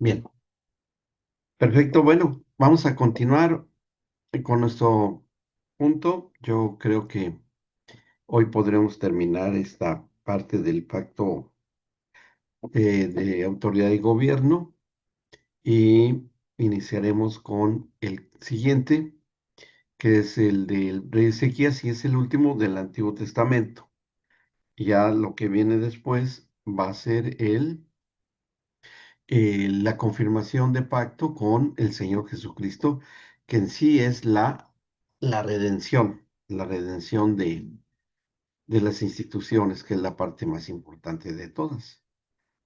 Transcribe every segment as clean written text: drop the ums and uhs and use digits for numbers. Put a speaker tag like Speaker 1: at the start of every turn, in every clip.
Speaker 1: Bien, perfecto. Bueno, vamos a continuar con nuestro punto. Yo creo que hoy podremos terminar esta parte del pacto de autoridad y gobierno y iniciaremos con el siguiente, que es el del rey Ezequías y es el último del Antiguo Testamento. Y ya lo que viene después va a ser la confirmación de pacto con el Señor Jesucristo, que en sí es la redención de las instituciones, que es la parte más importante de todas,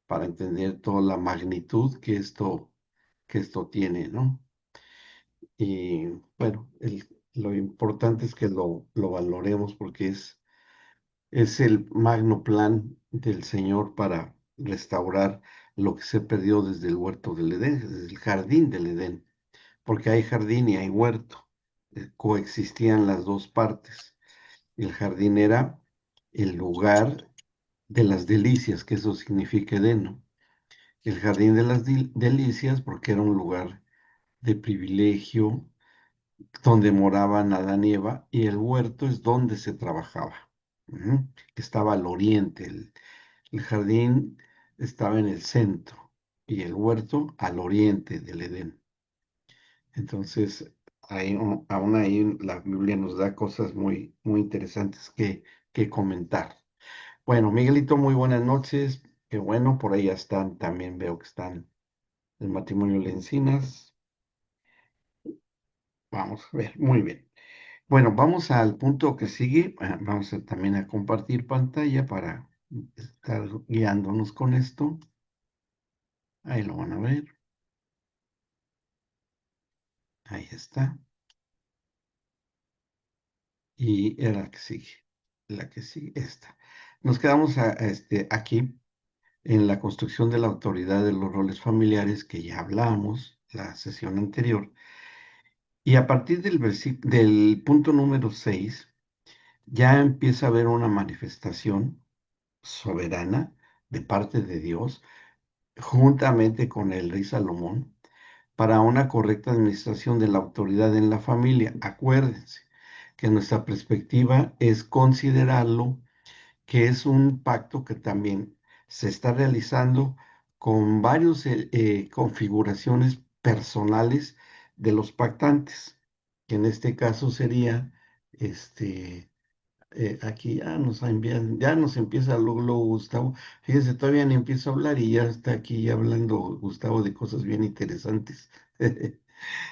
Speaker 1: para entender toda la magnitud que esto tiene, ¿no? Y bueno, lo importante es que lo valoremos porque es el magno plan del Señor para restaurar lo que se perdió desde el huerto del Edén, desde el jardín del Edén, porque hay jardín y hay huerto, coexistían las dos partes. El jardín era el lugar de las delicias, que eso significa Edén, ¿no? El jardín de las delicias, porque era un lugar de privilegio, donde moraban Adán y Eva, y el huerto es donde se trabajaba. Ujú. Estaba al oriente, el jardín estaba en el centro y el huerto al oriente del Edén. Entonces, aún ahí la Biblia nos da cosas muy, muy interesantes que comentar. Bueno, Miguelito, muy buenas noches. Qué bueno, por ahí ya están, también veo que están el matrimonio Lencinas. Vamos a ver, muy bien. Bueno, vamos al punto que sigue. Vamos también a compartir pantalla para estar guiándonos con esto. Ahí lo van a ver. Ahí está. Y era la que sigue. La que sigue, esta. Nos quedamos aquí en la construcción de la autoridad de los roles familiares que ya hablamos la sesión anterior. Y a partir del punto número 6 ya empieza a haber una manifestación soberana de parte de Dios juntamente con el rey Salomón, para una correcta administración de la autoridad en la familia. Acuérdense que nuestra perspectiva es considerarlo que es un pacto que también se está realizando con varias configuraciones personales de los pactantes, que en este caso sería este aquí ya nos empieza luego Gustavo. Fíjense, todavía ni empiezo a hablar y ya está aquí hablando Gustavo de cosas bien interesantes.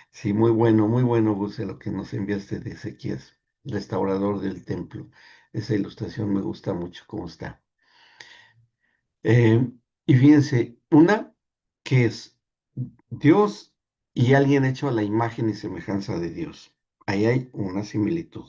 Speaker 1: Sí, muy bueno, Gus, lo que nos enviaste de Ezequías, restaurador del templo. Esa ilustración me gusta mucho cómo está. Eh, y fíjense, una que es Dios y alguien hecho a la imagen y semejanza de Dios. Ahí hay una similitud,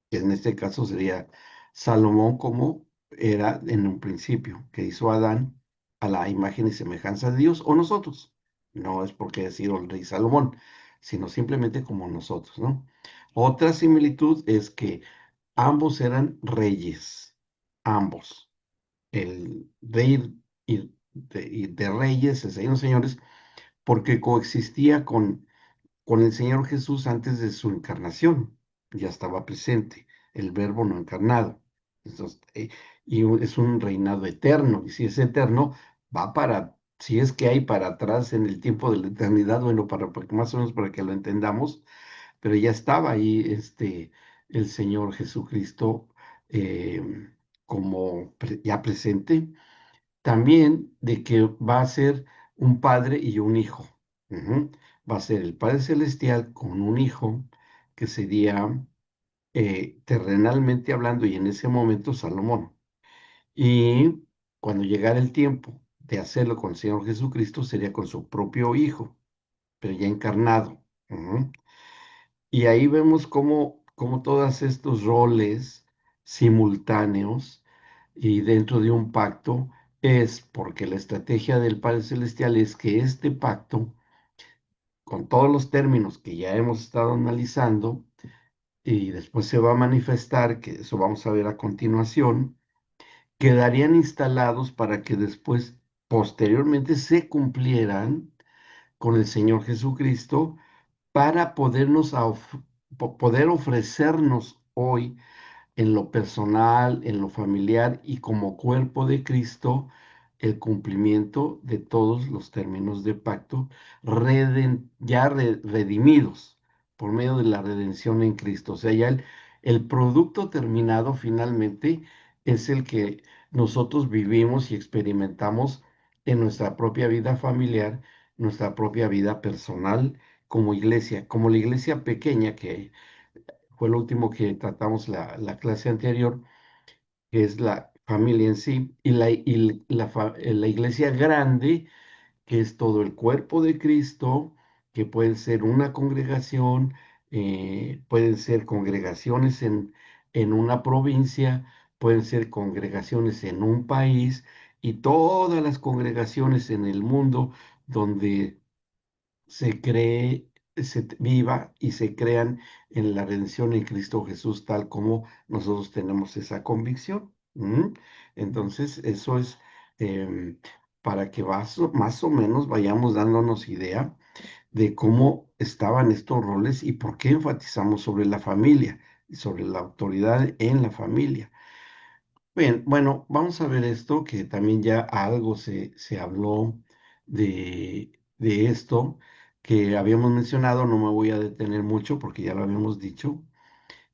Speaker 1: que en este caso sería Salomón como era en un principio, que hizo Adán a la imagen y semejanza de Dios, o nosotros. No es porque haya sido el rey Salomón, sino simplemente como nosotros, ¿no? Otra similitud es que ambos eran reyes, ambos. El rey y de reyes, el Señor de señores, porque coexistía con el Señor Jesús antes de su encarnación, ya estaba presente, el verbo no encarnado. Entonces, es un reinado eterno, y si es eterno, si es que hay para atrás en el tiempo de la eternidad, bueno, más o menos para que lo entendamos, pero ya estaba ahí el Señor Jesucristo eh, como ya presente, también de que va a ser un padre y un hijo. Ujú. Va a ser el Padre Celestial con un hijo que sería terrenalmente hablando y en ese momento Salomón. Y cuando llegara el tiempo de hacerlo con el Señor Jesucristo sería con su propio hijo, pero ya encarnado. Ujú. Y ahí vemos cómo todos estos roles simultáneos y dentro de un pacto es porque la estrategia del Padre Celestial es que este pacto, con todos los términos que ya hemos estado analizando, y después se va a manifestar, que eso vamos a ver a continuación, quedarían instalados para que después, posteriormente, se cumplieran con el Señor Jesucristo para poder ofrecernos hoy en lo personal, en lo familiar y como cuerpo de Cristo, el cumplimiento de todos los términos de pacto redimidos por medio de la redención en Cristo. O sea, ya el producto terminado finalmente es el que nosotros vivimos y experimentamos en nuestra propia vida familiar, nuestra propia vida personal como iglesia, como la iglesia pequeña que fue lo último que tratamos la clase anterior, que es la familia en sí, la iglesia grande, que es todo el cuerpo de Cristo, que puede ser una congregación, pueden ser congregaciones en una provincia, pueden ser congregaciones en un país y todas las congregaciones en el mundo donde se cree, viva y se crean en la redención en Cristo Jesús, tal como nosotros tenemos esa convicción. ¿M? Entonces, eso es em, para que más o menos vayamos dándonos idea de cómo estaban estos roles y por qué enfatizamos sobre la familia y sobre la autoridad en la familia. Bien, bueno, vamos a ver esto, que también ya algo se habló de esto que habíamos mencionado, no me voy a detener mucho porque ya lo habíamos dicho,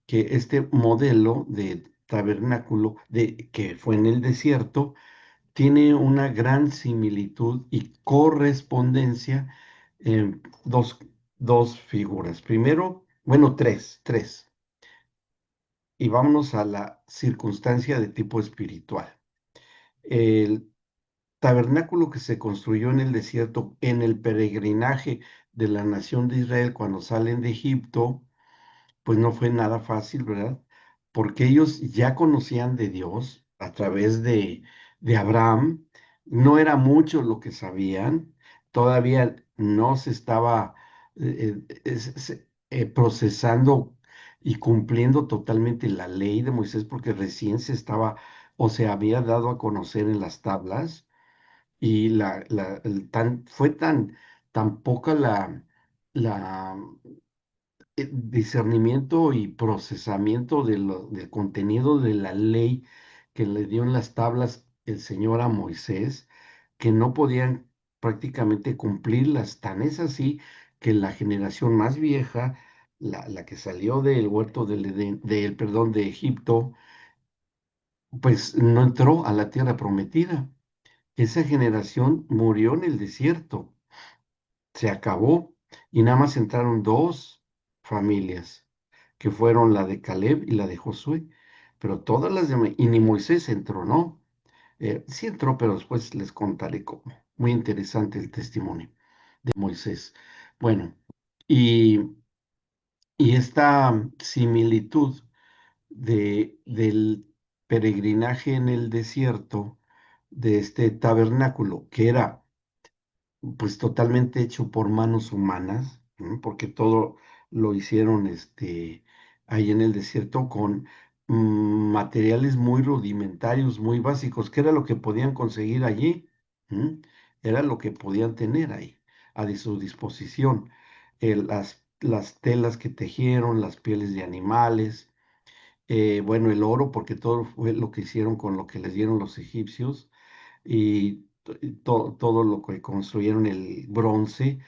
Speaker 1: que este modelo de tabernáculo que fue en el desierto tiene una gran similitud y correspondencia en dos figuras. Primero, bueno, tres. Y vámonos a la circunstancia de tipo espiritual. El tabernáculo que se construyó en el desierto en el peregrinaje de la nación de Israel cuando salen de Egipto, pues no fue nada fácil, ¿verdad? Porque ellos ya conocían de Dios a través de Abraham, no era mucho lo que sabían, todavía no se estaba procesando y cumpliendo totalmente la ley de Moisés porque recién se estaba o se había dado a conocer en las tablas y fue tan poca la discernimiento y procesamiento del contenido de la ley que le dio en las tablas el Señor a Moisés, que no podían prácticamente cumplirlas. Tan es así que la generación más vieja, la que salió del huerto perdón, de Egipto, pues no entró a la tierra prometida. Esa generación murió en el desierto, se acabó y nada más entraron dos familias, que fueron la de Caleb y la de Josué, pero todas las demás, y ni Moisés entró, ¿no? Sí entró, pero después les contaré cómo. Muy interesante el testimonio de Moisés. Bueno, y, y esta similitud del peregrinaje en el desierto de este tabernáculo, que era pues totalmente hecho por manos humanas, ¿no? Porque todo lo hicieron ahí en el desierto con materiales muy rudimentarios, muy básicos, que era lo que podían conseguir allí, ¿m? Era lo que podían tener ahí su disposición. Las telas que tejieron, las pieles de animales, bueno, el oro, porque todo fue lo que hicieron con lo que les dieron los egipcios y todo lo que construyeron el bronce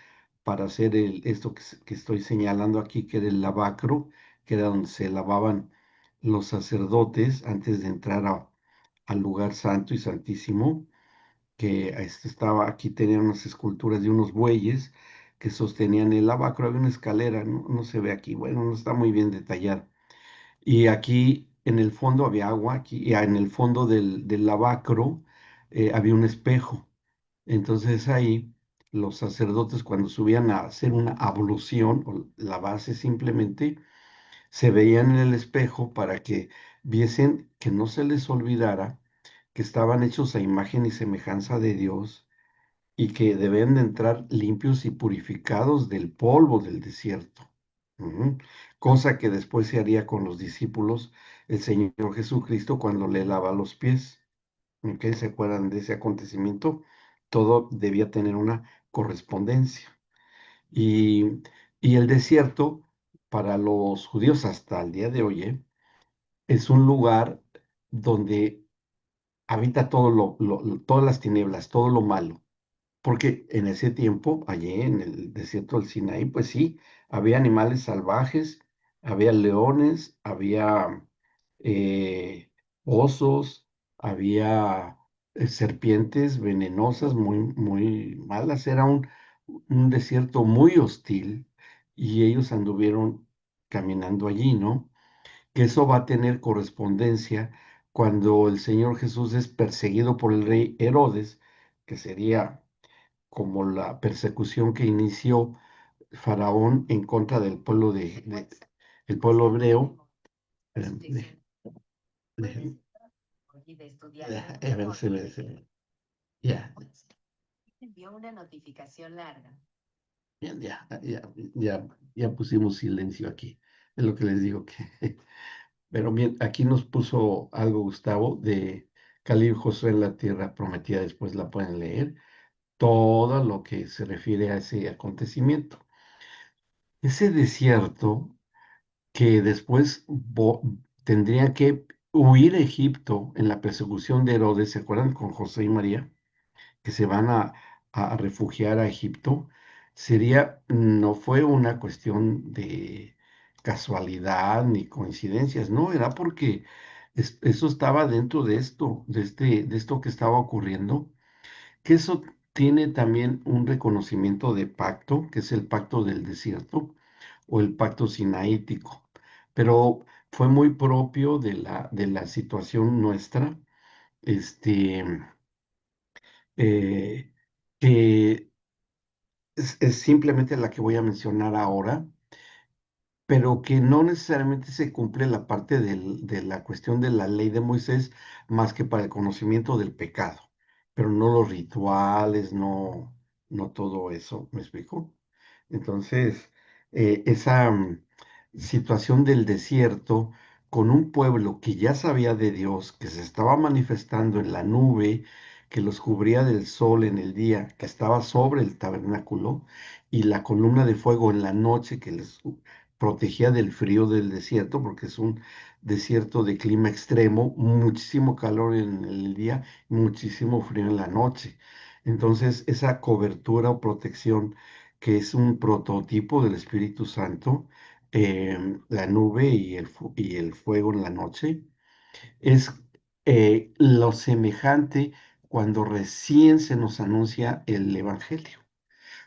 Speaker 1: para hacer esto que estoy señalando aquí, que era el lavacro, que era donde se lavaban los sacerdotes antes de entrar al lugar santo y santísimo, que aquí tenían unas esculturas de unos bueyes que sostenían el lavacro, había una escalera, no se ve aquí, bueno, no está muy bien detallada. Y aquí en el fondo había agua, aquí y en el fondo del lavacro había un espejo. Entonces ahí los sacerdotes cuando subían a hacer una ablución o lavarse simplemente, se veían en el espejo para que viesen que no se les olvidara que estaban hechos a imagen y semejanza de Dios y que deben de entrar limpios y purificados del polvo del desierto. Ujú. Cosa que después se haría con los discípulos el Señor Jesucristo cuando le lava los pies. ¿Ok? ¿Se acuerdan de ese acontecimiento? Todo debía tener una correspondencia. Y, y el desierto, para los judíos hasta el día de hoy, es un lugar donde habita todas las tinieblas, todo lo malo. Porque en ese tiempo, allí en el desierto del Sinaí, pues sí, había animales salvajes, había leones, había osos, había serpientes venenosas muy, muy malas. Era un desierto muy hostil y ellos anduvieron caminando allí, ¿no? Que eso va a tener correspondencia cuando el Señor Jesús es perseguido por el rey Herodes, que sería como la persecución que inició Faraón en contra del pueblo el pueblo hebreo. Déjame- a ver, ya,
Speaker 2: Envió una notificación larga.
Speaker 1: ya pusimos silencio aquí. Es lo que les digo que. Pero bien, aquí nos puso algo Gustavo de Calib Josué en la tierra prometida, después la pueden leer, todo lo que se refiere a ese acontecimiento. Ese desierto que después tendría que huir a Egipto en la persecución de Herodes, ¿se acuerdan con José y María? Que se van a refugiar a Egipto, no fue una cuestión de casualidad ni coincidencias, no, era porque eso estaba dentro de esto, de esto que estaba ocurriendo, que eso tiene también un reconocimiento de pacto, que es el pacto del desierto o el pacto sinaítico, pero fue muy propio de la situación nuestra, este, eh, que es simplemente la que voy a mencionar ahora, pero que no necesariamente se cumple la parte de la cuestión de la ley de Moisés más que para el conocimiento del pecado, pero no los rituales, no todo eso, ¿me explico? Entonces, esa situación del desierto con un pueblo que ya sabía de Dios, que se estaba manifestando en la nube, que los cubría del sol en el día, que estaba sobre el tabernáculo, y la columna de fuego en la noche que les protegía del frío del desierto, porque es un desierto de clima extremo, muchísimo calor en el día, muchísimo frío en la noche. Entonces, esa cobertura o protección, que es un prototipo del Espíritu Santo, la nube y el fuego en la noche, es lo semejante cuando recién se nos anuncia el Evangelio.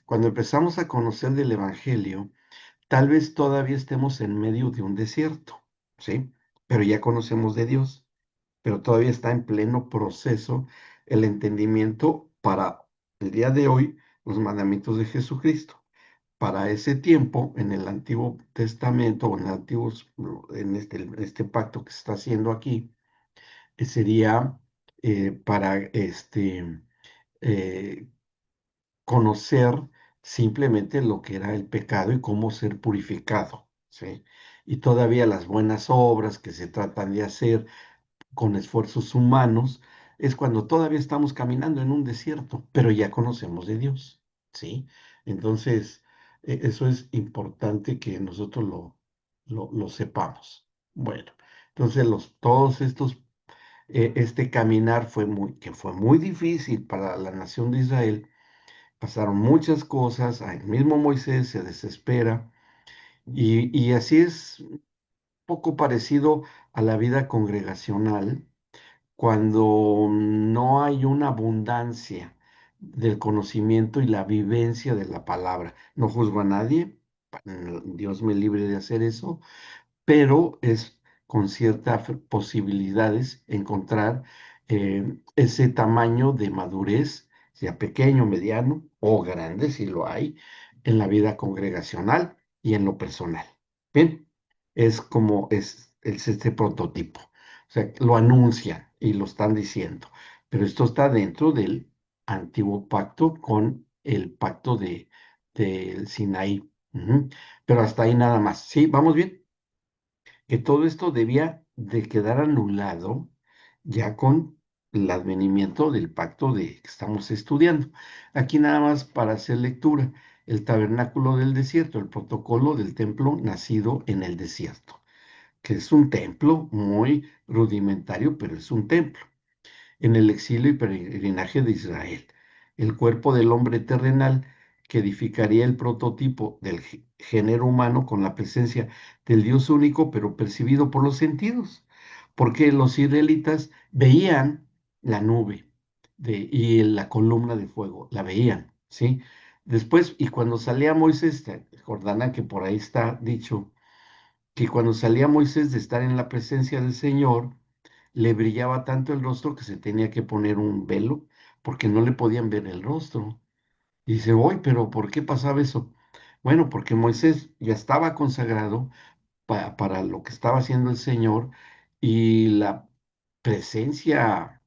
Speaker 1: Cuando empezamos a conocer del Evangelio, tal vez todavía estemos en medio de un desierto, ¿sí? Pero ya conocemos de Dios, pero todavía está en pleno proceso el entendimiento para el día de hoy, los mandamientos de Jesucristo. Para ese tiempo, en el Antiguo Testamento, o en el Antiguo, en este pacto que se está haciendo aquí, sería para eh, conocer simplemente lo que era el pecado y cómo ser purificado, ¿sí? Y todavía las buenas obras que se tratan de hacer con esfuerzos humanos es cuando todavía estamos caminando en un desierto, pero ya conocemos de Dios, ¿sí? Entonces, eso es importante que nosotros lo sepamos. Bueno, entonces todos estos, este caminar que fue muy difícil para la nación de Israel. Pasaron muchas cosas, el mismo Moisés se desespera y así es un poco parecido a la vida congregacional cuando no hay una abundancia del conocimiento y la vivencia de la palabra. No juzgo a nadie, Dios me libre de hacer eso, pero es con ciertas posibilidades encontrar ese tamaño de madurez, sea pequeño, mediano o grande, si lo hay, en la vida congregacional y en lo personal. Bien, es como es este prototipo. O sea, lo anuncian y lo están diciendo, pero esto está dentro del antiguo pacto con el pacto del Sinaí. Ujú. Pero hasta ahí nada más. ¿Sí? ¿Vamos bien? Que todo esto debía de quedar anulado ya con el advenimiento del pacto que estamos estudiando. Aquí nada más para hacer lectura. el tabernáculo del desierto, el protocolo del templo nacido en el desierto, que es un templo muy rudimentario, pero es un templo en el exilio y peregrinaje de Israel. El cuerpo del hombre terrenal que edificaría el prototipo del género humano con la presencia del Dios único, pero percibido por los sentidos, porque los israelitas veían la nube y la columna de fuego, la veían, ¿sí? Después, y cuando salía Moisés, Jordana, que por ahí está dicho, que cuando salía Moisés de estar en la presencia del Señor, le brillaba tanto el rostro que se tenía que poner un velo porque no le podían ver el rostro. Y dice, hoy, pero ¿por qué pasaba eso? Bueno, porque Moisés ya estaba consagrado para lo que estaba haciendo el Señor y la presencia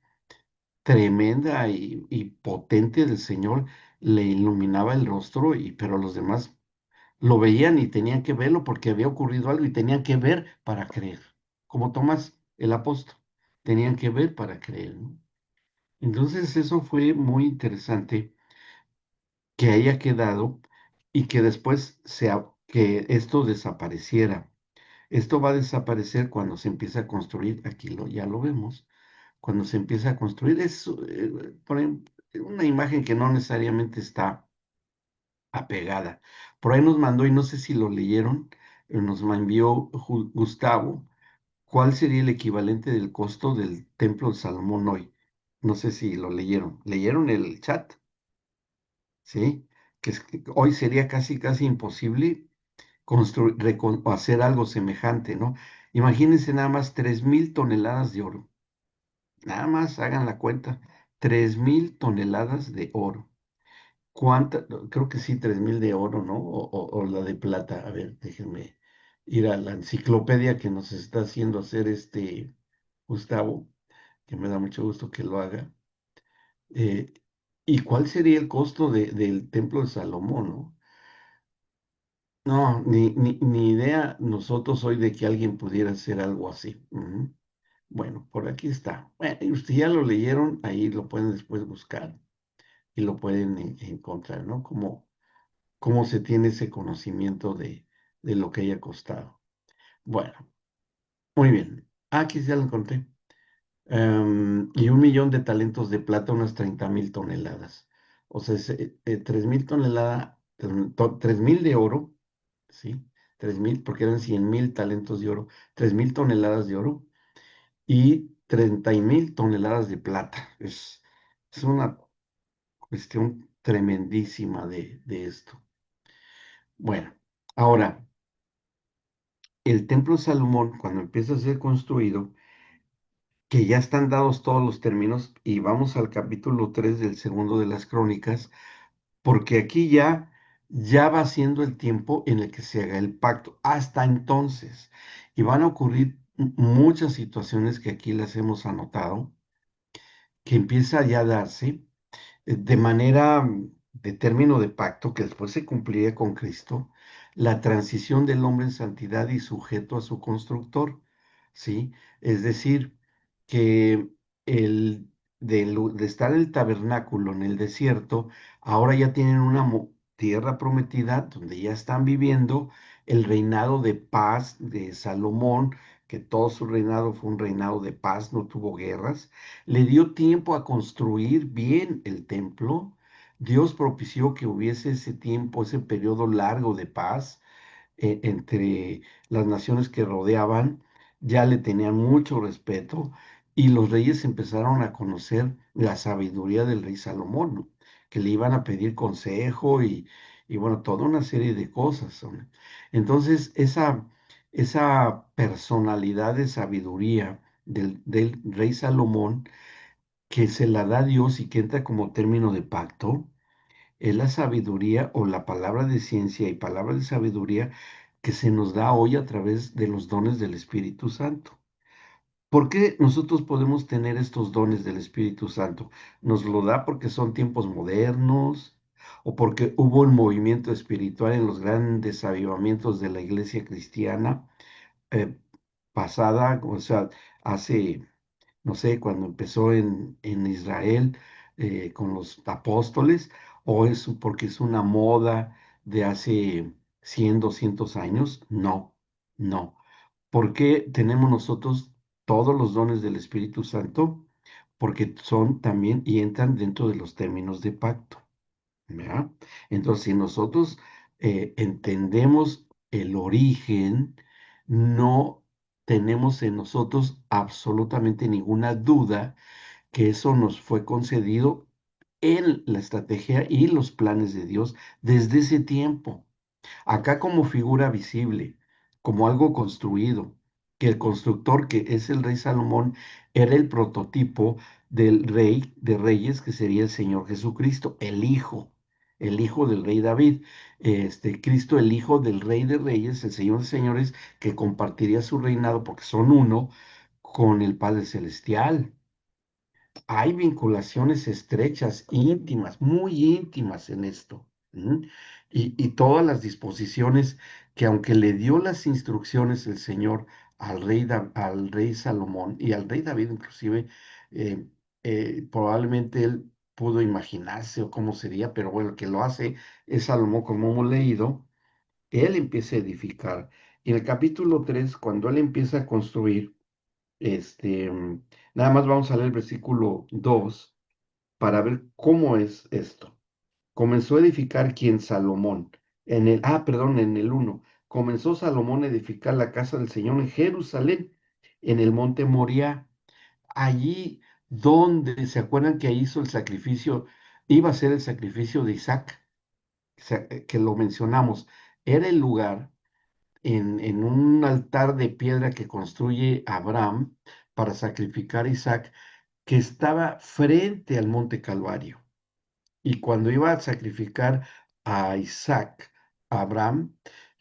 Speaker 1: tremenda y potente del Señor le iluminaba el rostro, pero los demás lo veían y tenían que verlo porque había ocurrido algo y tenían que ver para creer, como Tomás, el apóstol, tenían que ver para creer, ¿no? Entonces eso fue muy interesante que haya quedado y que después que esto desapareciera. Esto va a desaparecer cuando se empieza a construir, aquí ya lo vemos, cuando se empieza a construir, es una imagen que no necesariamente está apegada. Por ahí nos mandó, y no sé si lo leyeron, nos envió Gustavo, ¿cuál sería el equivalente del costo del Templo de Salomón hoy? No sé si lo leyeron. ¿Leyeron el chat? ¿Sí? Que hoy sería casi, casi imposible construir, o hacer algo semejante, ¿no? Imagínense nada más 3,000 toneladas de oro. Nada más hagan la cuenta. 3,000 toneladas de oro. ¿Cuánta? Creo que sí, 3,000 de oro, ¿no? O la de plata. A ver, déjenme ir a la enciclopedia que nos está haciendo hacer Gustavo, que me da mucho gusto que lo haga. Eh, ¿Y cuál sería el costo del templo de Salomón, no? No, ni idea nosotros hoy de que alguien pudiera hacer algo así. Ujú. Bueno, por aquí está. Bueno, y ustedes ya lo leyeron, ahí lo pueden después buscar y lo pueden encontrar, ¿no? Cómo se tiene ese conocimiento de lo que haya costado. Bueno, muy bien. Aquí ya lo encontré. Y 1,000,000 de talentos de plata, unas 30,000 toneladas. O sea, 3,000 toneladas, 3,000 de oro, ¿sí? 3,000, porque eran 100,000 talentos de oro, 3,000 toneladas de oro y 30,000 toneladas de plata. Es una cuestión tremendísima de esto. Bueno, ahora, el templo de Salomón, cuando empieza a ser construido, que ya están dados todos los términos, y vamos al capítulo 3 del segundo de las crónicas, porque aquí ya va siendo el tiempo en el que se haga el pacto. Hasta entonces, y van a ocurrir muchas situaciones que aquí las hemos anotado, que empieza ya a darse de manera de término de pacto que después se cumpliría con Cristo, la transición del hombre en santidad y sujeto a su constructor, ¿sí? Es decir, que el de estar en el tabernáculo en el desierto, ahora ya tienen una tierra prometida donde ya están viviendo el reinado de paz de Salomón, que todo su reinado fue un reinado de paz, no tuvo guerras. Le dio tiempo a construir bien el templo. Dios propició que hubiese ese tiempo, ese periodo largo de paz entre las naciones que rodeaban. Ya le tenían mucho respeto y los reyes empezaron a conocer la sabiduría del rey Salomón, ¿no? Que le iban a pedir consejo y bueno, toda una serie de cosas, ¿no? Entonces, esa personalidad de sabiduría del rey Salomón, que se la da Dios y que entra como término de pacto, es la sabiduría o la palabra de ciencia y palabra de sabiduría que se nos da hoy a través de los dones del Espíritu Santo. ¿Por qué nosotros podemos tener estos dones del Espíritu Santo? ¿Nos lo da porque son tiempos modernos o porque hubo un movimiento espiritual en los grandes avivamientos de la iglesia cristiana eh, pasada, o sea, hace no sé, cuando empezó en Israel con los apóstoles, o es porque es una moda de hace 100, 200 años. No, no. ¿Por qué tenemos nosotros todos los dones del Espíritu Santo? Porque son también y entran dentro de los términos de pacto. ¿Verdad? Entonces, si nosotros entendemos el origen, no tenemos en nosotros absolutamente ninguna duda que eso nos fue concedido en la estrategia y los planes de Dios desde ese tiempo. Acá como figura visible, como algo construido, que el constructor, que es el rey Salomón, era el prototipo del rey de reyes, que sería el Señor Jesucristo, el hijo del rey David. Cristo, el hijo del rey de reyes, el Señor de señores, que compartiría su reinado, porque son uno, con el Padre Celestial. Hay vinculaciones estrechas, íntimas, muy íntimas en esto. ¿M? Y todas las disposiciones que aunque le dio las instrucciones el Señor al rey Salomón y al rey David inclusive, eh, probablemente él pudo imaginarse o cómo sería, pero bueno, el que lo hace es Salomón, como hemos leído, él empieza a edificar. Y en el capítulo 3 cuando él empieza a construir, este, nada más vamos a leer el versículo 2 para ver cómo es esto. Comenzó a edificar quien Salomón. Perdón, en el uno. Comenzó Salomón a edificar la casa del Señor en Jerusalén, en el monte Moriah. Allí donde, ¿se acuerdan que ahí hizo el sacrificio? Iba a ser el sacrificio de Isaac, que lo mencionamos. Era el lugar en un altar de piedra que construye Abraham para sacrificar a Isaac, que estaba frente al monte Calvario. Y cuando iba a sacrificar a Isaac, Abraham,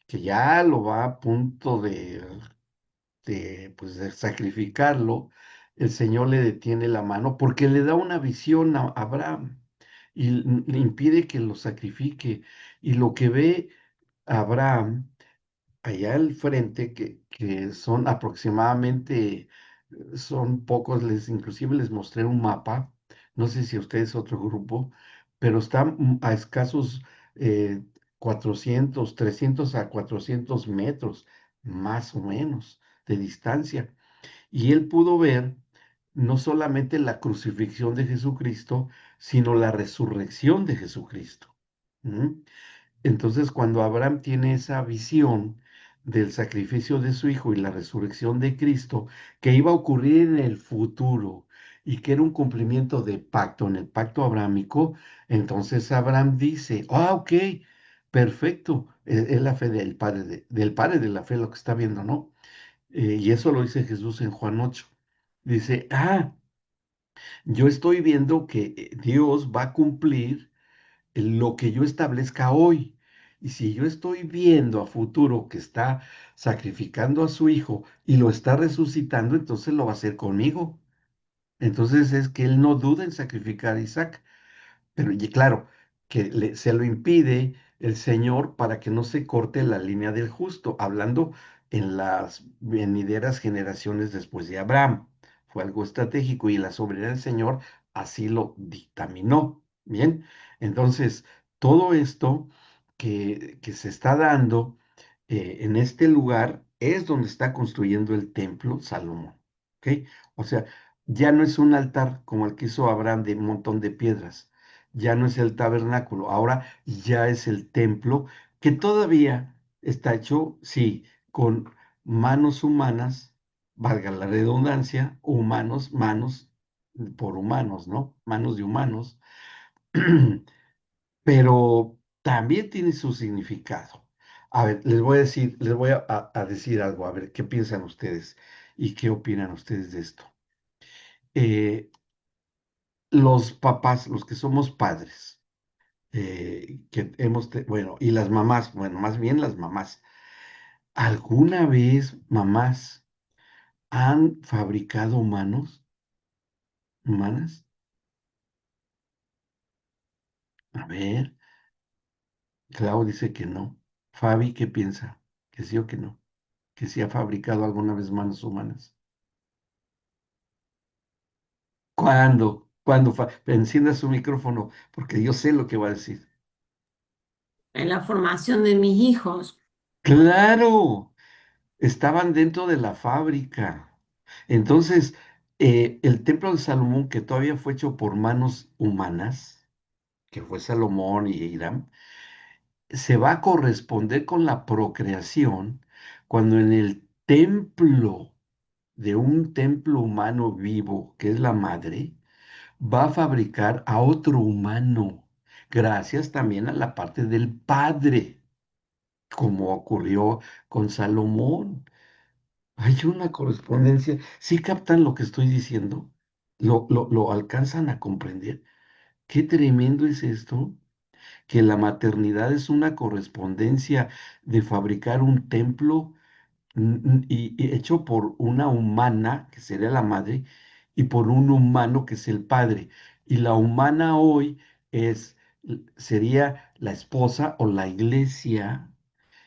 Speaker 1: que ya lo va a punto pues, de sacrificarlo, el Señor le detiene la mano porque le da una visión a Abraham y le impide que lo sacrifique. Y lo que ve Abraham allá al frente, que son aproximadamente, son pocos, inclusive les mostré un mapa, no sé si ustedes otro grupo, pero están a escasos eh, 400, 300 a 400 metros, más o menos, de distancia. Y él pudo ver no solamente la crucifixión de Jesucristo, sino la resurrección de Jesucristo. ¿Mm? Entonces, cuando Abraham tiene esa visión del sacrificio de su hijo y la resurrección de Cristo, que iba a ocurrir en el futuro y que era un cumplimiento de pacto, en el pacto abrámico, entonces Abraham dice, ok, perfecto, es la fe del padre de la fe lo que está viendo, ¿no? Y eso lo dice Jesús en Juan 8. Dice, yo estoy viendo que Dios va a cumplir lo que yo establezca hoy. Y si yo estoy viendo a futuro que está sacrificando a su hijo y lo está resucitando, entonces lo va a hacer conmigo. Entonces es que él no duda en sacrificar a Isaac. Pero y claro, que se lo impide el Señor para que no se corte la línea del justo, hablando en las venideras generaciones después de Abraham. Fue algo estratégico y la soberanía del Señor así lo dictaminó. Bien, entonces todo esto que se está dando en este lugar es donde está construyendo el templo Salomón. ¿Ok? O sea, ya no es un altar como el que hizo Abraham de un montón de piedras, ya no es el tabernáculo, ahora ya es el templo que todavía está hecho, sí, con manos humanas, valga la redundancia, manos por humanos, ¿no? Manos de humanos, pero también tiene su significado. A ver, les voy a decir algo, a ver, ¿qué piensan ustedes y qué opinan ustedes de esto? Los papás, los que somos padres, bueno, y las mamás, bueno, más bien las mamás, ¿alguna vez mamás han fabricado humanas? A ver, Clau dice que no. Fabi, ¿qué piensa? ¿Que sí o que no? ¿Que sí ha fabricado alguna vez manos humanas? ¿Cuándo? ¿Cuándo? Encienda su micrófono, porque yo sé lo que va a decir.
Speaker 3: en la formación de mis hijos.
Speaker 1: Claro, estaban dentro de la fábrica. Entonces, el templo de Salomón, que todavía fue hecho por manos humanas, que fue Salomón y Hiram, se va a corresponder con la procreación cuando en el templo de un templo humano vivo, que es la madre, va a fabricar a otro humano, gracias también a la parte del padre, como ocurrió con Salomón. Hay una correspondencia. ¿Sí captan lo que estoy diciendo? ¿Lo alcanzan a comprender? Qué tremendo es esto, que la maternidad es una correspondencia de fabricar un templo y hecho por una humana, que sería la madre, y por un humano, que es el padre. Y la humana hoy sería la esposa o la iglesia,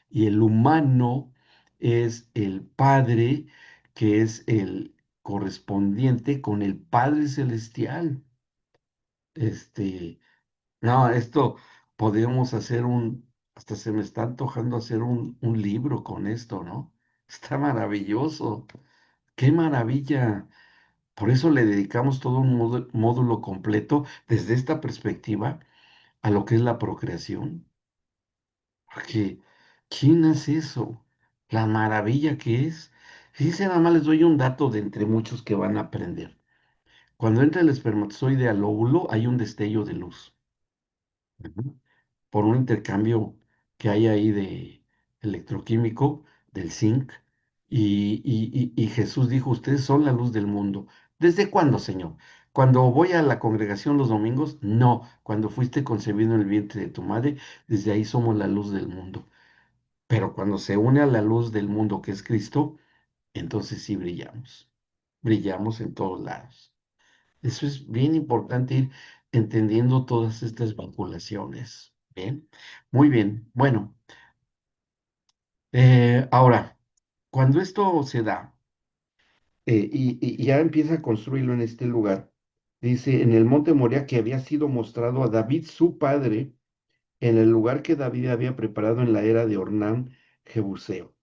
Speaker 1: y el humano es el padre, que es el correspondiente con el Padre Celestial. Este, no, esto podríamos hacer hasta se me está antojando hacer un libro con esto, ¿no? Está maravilloso, qué maravilla. Por eso le dedicamos todo un módulo completo desde esta perspectiva a lo que es la procreación. Porque, ¿quién hace eso? La maravilla que es. Fíjense, nada más les doy un dato de entre muchos que van a aprender. Cuando entra el espermatozoide al óvulo, hay un destello de luz. Ujú. Por un intercambio que hay ahí de electroquímico del zinc. Y Jesús dijo, ustedes son la luz del mundo. ¿Desde cuándo, Señor? ¿Cuando voy a la congregación los domingos? No, cuando fuiste concebido en el vientre de tu madre, desde ahí somos la luz del mundo. Pero cuando se une a la luz del mundo que es Cristo, entonces sí brillamos. Brillamos en todos lados. Eso es bien importante ir entendiendo todas estas vinculaciones. Bien, muy bien. Bueno, ahora, cuando esto se da y ya empieza a construirlo en este lugar, dice en el monte Moria que había sido mostrado a David, su padre, en el lugar que David había preparado en la era de Ornán, Jebuseo.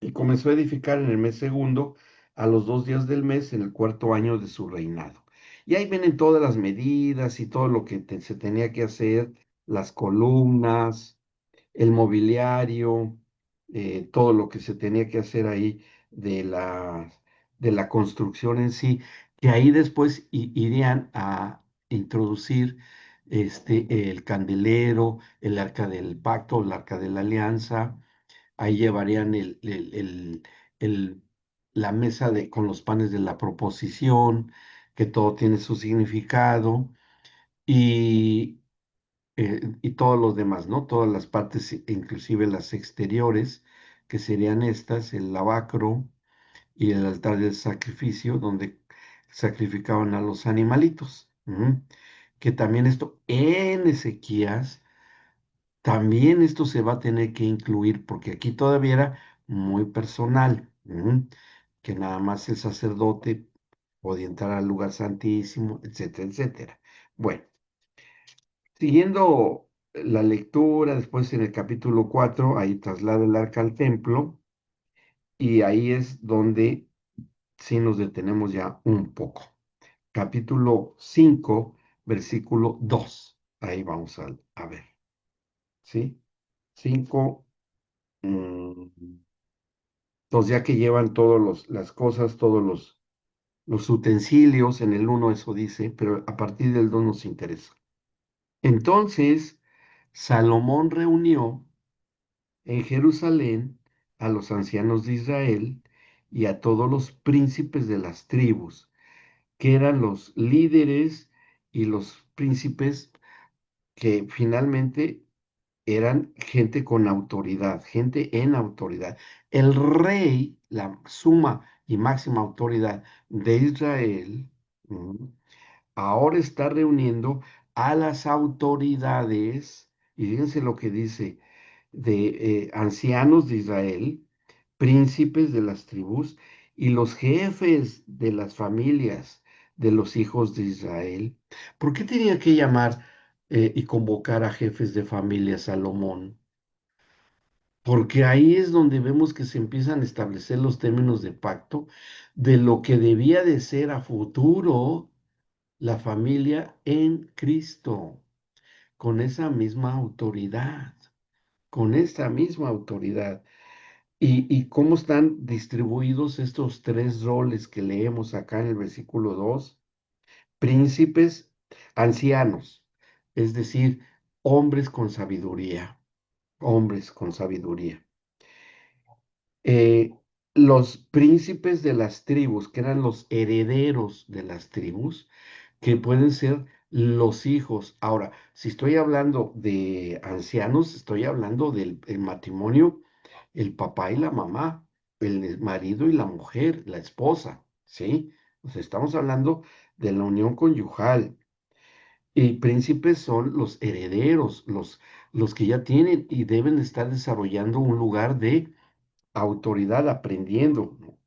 Speaker 1: Y comenzó a edificar en el mes segundo, a los 2 días del mes, en el cuarto año de su reinado. Y ahí vienen todas las medidas y todo lo que se tenía que hacer, las columnas, el mobiliario, todo lo que se tenía que hacer ahí de la construcción en sí, que ahí después irían a introducir el candelero, el arca del pacto, el arca de la alianza. Ahí llevarían el- la mesa con los panes de la proposición, que todo tiene su significado, y, y todos los demás, ¿no? Todas las partes, inclusive las exteriores, que serían estas, el lavacro y el altar del sacrificio, donde sacrificaban a los animalitos. Ujú. Que también esto en Ezequías también esto se va a tener que incluir porque aquí todavía era muy personal, que nada más el sacerdote podía entrar al lugar santísimo, etcétera, etcétera. Bueno, siguiendo la lectura, después en el capítulo 4 ahí traslada el arca al templo y ahí es donde sí nos detenemos ya un poco. Capítulo 5 versículo 2. Ahí vamos a ver, ¿sí? 5. Entonces, ya que llevan todas las cosas, todos los utensilios, en el uno eso dice, pero a partir del 2 nos interesa. Entonces, Salomón reunió en Jerusalén a los ancianos de Israel y a todos los príncipes de las tribus, que eran los líderes y los príncipes que finalmente eran gente con autoridad, gente en autoridad. El rey, la suma y máxima autoridad de Israel, ahora está reuniendo a las autoridades, y fíjense lo que dice, de ancianos de Israel, príncipes de las tribus y los jefes de las familias de los hijos de Israel. ¿Por qué tenía que llamar y convocar a jefes de familia Salomón, porque ahí es donde vemos que se empiezan a establecer los términos de pacto de lo que debía de ser a futuro la familia en Cristo, con esa misma autoridad, con esa misma autoridad. Y cómo están distribuidos estos tres roles que leemos acá en el versículo 2: príncipes, ancianos, es decir, hombres con sabiduría, hombres con sabiduría. Eh, los príncipes de las tribus, que eran los herederos de las tribus, que pueden ser los hijos. Ahora, si estoy hablando de ancianos, estoy hablando del el matrimonio, el papá y la mamá, el marido y la mujer, la esposa, ¿sí? O sea, estamos hablando de la unión conyugal. Y príncipes son los herederos, los que ya tienen y deben estar desarrollando un lugar de autoridad, aprendiendo, ¿no?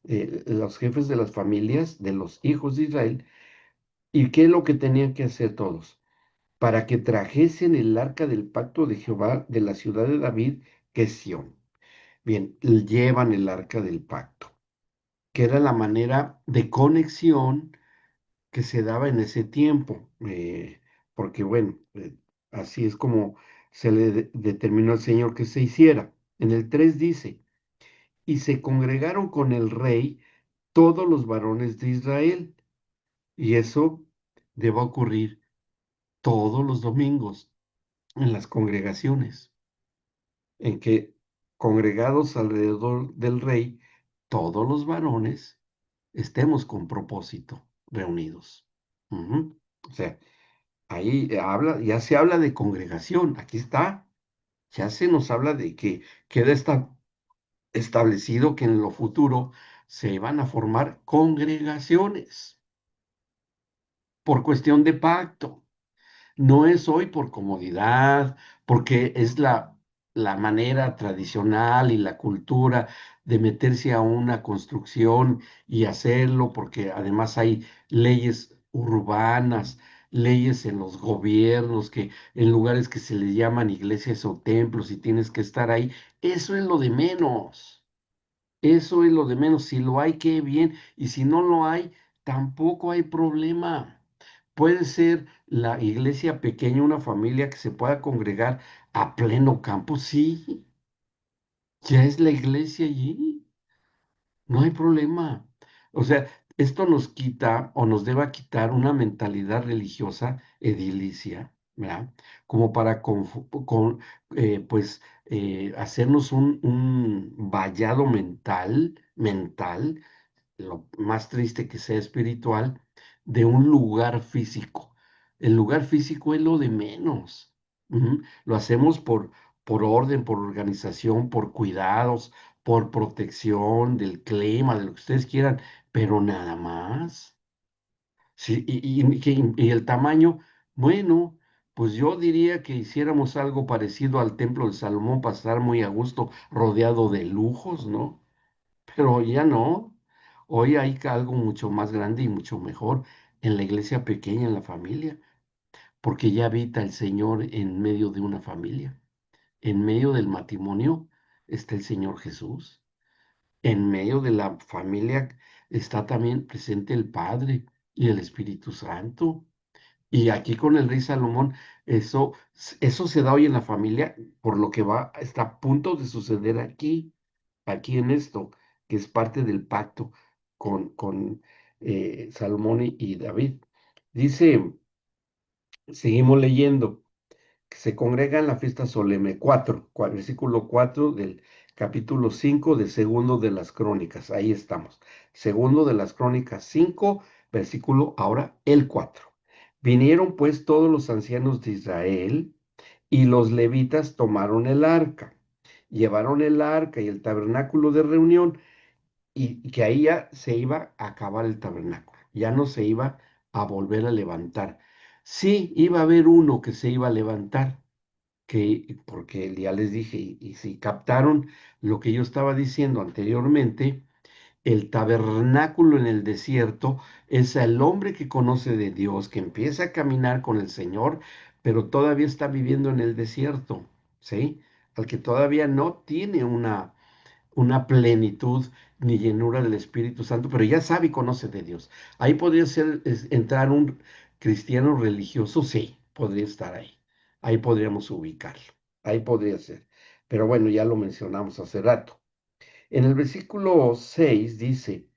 Speaker 1: Los jefes de las familias, de los hijos de Israel. ¿Y qué es lo que tenían que hacer todos? Para que trajesen el arca del pacto de Jehová de la ciudad de David, que es Sión. Bien, llevan el arca del pacto, que era la manera de conexión que se daba en ese tiempo, porque bueno, así es como se le determinó al Señor que se hiciera. En el 3 dice: y se congregaron con el rey todos los varones de Israel. Y eso debe ocurrir todos los domingos en las congregaciones, en que congregados alrededor del rey, todos los varones estemos con propósito reunidos. Ujú. O sea, ahí ya se habla de congregación, aquí está, ya se nos habla de que queda establecido que en lo futuro se van a formar congregaciones por cuestión de pacto. No es hoy por comodidad, porque es la manera tradicional y la cultura de meterse a una construcción y hacerlo, porque además hay leyes urbanas, leyes en los gobiernos, que en lugares que se les llaman iglesias o templos y tienes que estar ahí. Eso es lo de menos. Eso es lo de menos. Si lo hay, qué bien. Y si no lo hay, tampoco hay problema. Puede ser la iglesia pequeña, una familia que se pueda congregar a pleno campo. Sí, ya es la iglesia allí. No hay problema. O sea, esto nos quita o nos debe quitar una mentalidad religiosa edilicia, ¿verdad? Como para hacernos un vallado mental, lo más triste que sea espiritual, de un lugar físico. El lugar físico es lo de menos. Ujú. Lo hacemos por orden, por organización, por cuidados, por protección del clima, de lo que ustedes quieran, pero nada más. Sí, y el tamaño, bueno, pues yo diría que hiciéramos algo parecido al Templo de Salomón para estar muy a gusto, rodeado de lujos, ¿no? Pero ya no. Hoy hay algo mucho más grande y mucho mejor en la iglesia pequeña, en la familia, porque ya habita el Señor en medio de una familia. En medio del matrimonio está el Señor Jesús. En medio de la familia está también presente el Padre y el Espíritu Santo. Y aquí con el rey Salomón, eso se da hoy en la familia, por lo que está a punto de suceder aquí en esto, que es parte del pacto con Salomón y David. Dice, seguimos leyendo, que se congrega en la fiesta solemne, versículo 4 del capítulo 5 de Segundo de las Crónicas. Ahí estamos. Segundo de las Crónicas 5, versículo ahora el 4. Vinieron pues todos los ancianos de Israel y los levitas tomaron el arca. Llevaron el arca y el tabernáculo de reunión, y que ahí ya se iba a acabar el tabernáculo, ya no se iba a volver a levantar. Sí, iba a haber uno que se iba a levantar, porque ya les dije, y si captaron lo que yo estaba diciendo anteriormente, el tabernáculo en el desierto es el hombre que conoce de Dios, que empieza a caminar con el Señor, pero todavía está viviendo en el desierto, ¿sí? Al que todavía no tiene una plenitud ni llenura del Espíritu Santo, pero ya sabe y conoce de Dios. Ahí podría ser entrar un cristiano religioso, sí, podría estar ahí. Ahí podríamos ubicarlo. Ahí podría ser. Pero bueno, ya lo mencionamos hace rato. En el versículo 6 dice,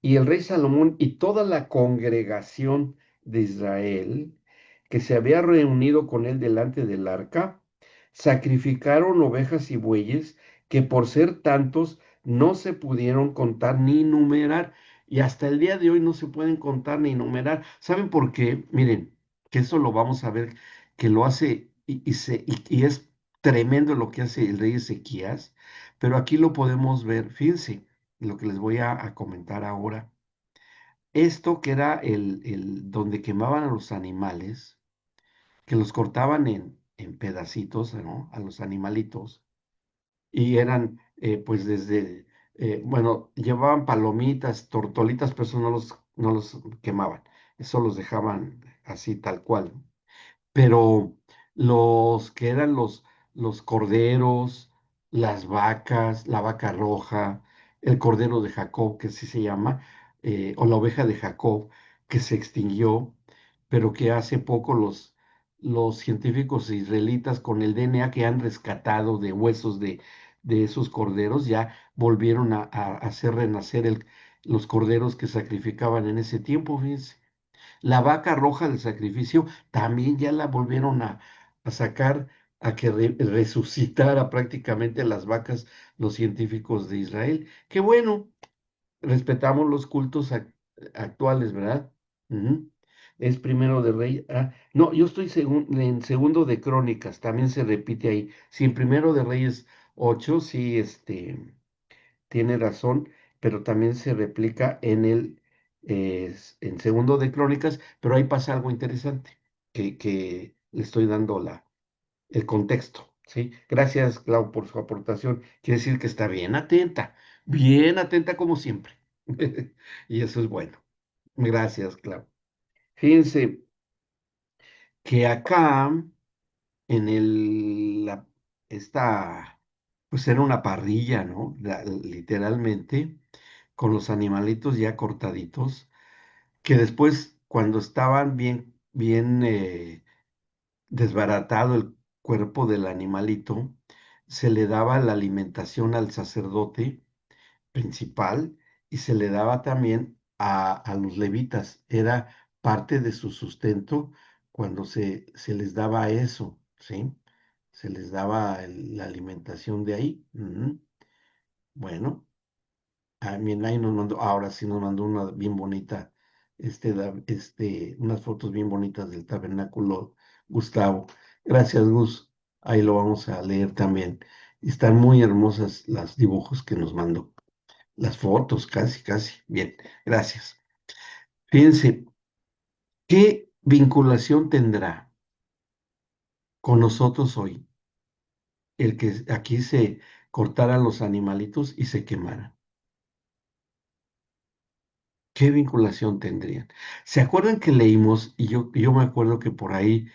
Speaker 1: y el rey Salomón y toda la congregación de Israel que se había reunido con él delante del arca, sacrificaron ovejas y bueyes que por ser tantos no se pudieron contar ni numerar. Y hasta el día de hoy no se pueden contar ni numerar. ¿Saben por qué? Miren, que eso lo vamos a ver, que lo hace y es tremendo lo que hace el rey Ezequías, pero aquí lo podemos ver. Fíjense lo que les voy a comentar ahora. Esto que era donde quemaban a los animales, que los cortaban en pedacitos, ¿no? A los animalitos, y eran, pues bueno, llevaban palomitas, tortolitas, pero eso no los quemaban, eso los dejaban así tal cual. Pero los que eran los corderos, las vacas, la vaca roja, el cordero de Jacob, que así se llama, o la oveja de Jacob, que se extinguió, pero que hace poco los científicos israelitas con el DNA que han rescatado de huesos de esos corderos, ya volvieron a hacer renacer los corderos que sacrificaban en ese tiempo, fíjense. La vaca roja del sacrificio también ya la volvieron a sacar, a que resucitara prácticamente las vacas, los científicos de Israel. Qué bueno, respetamos los cultos actuales, ¿verdad? Ujú. Es primero de Rey. No, yo estoy en segundo de Crónicas, también se repite ahí. Sí, en primero de Reyes 8, sí, tiene razón, pero también se replica en segundo de Crónicas, pero ahí pasa algo interesante, que le estoy dando el contexto, ¿sí? Gracias, Clau, por su aportación. Quiere decir que está bien atenta como siempre. Y eso es bueno. Gracias, Clau. Fíjense que acá en esta, pues era una parrilla, ¿no? Literalmente, con los animalitos ya cortaditos, que después, cuando estaban bien desbaratado el cuerpo del animalito, se le daba la alimentación al sacerdote principal y se le daba también a los levitas. Era parte de su sustento cuando se les daba eso, ¿sí? Se les daba la alimentación de ahí. Ujú. Bueno, ahí nos mandó, ahora sí nos mandó una bien bonita, unas fotos bien bonitas del tabernáculo, Gustavo. Gracias, Gus. Ahí lo vamos a leer también. Están muy hermosas las dibujos que nos mandó. Las fotos, casi, casi. Bien, gracias. Fíjense, ¿qué vinculación tendrá con nosotros hoy el que aquí se cortaran los animalitos y se quemaran? ¿Qué vinculación tendrían? ¿Se acuerdan que leímos, y yo me acuerdo que por ahí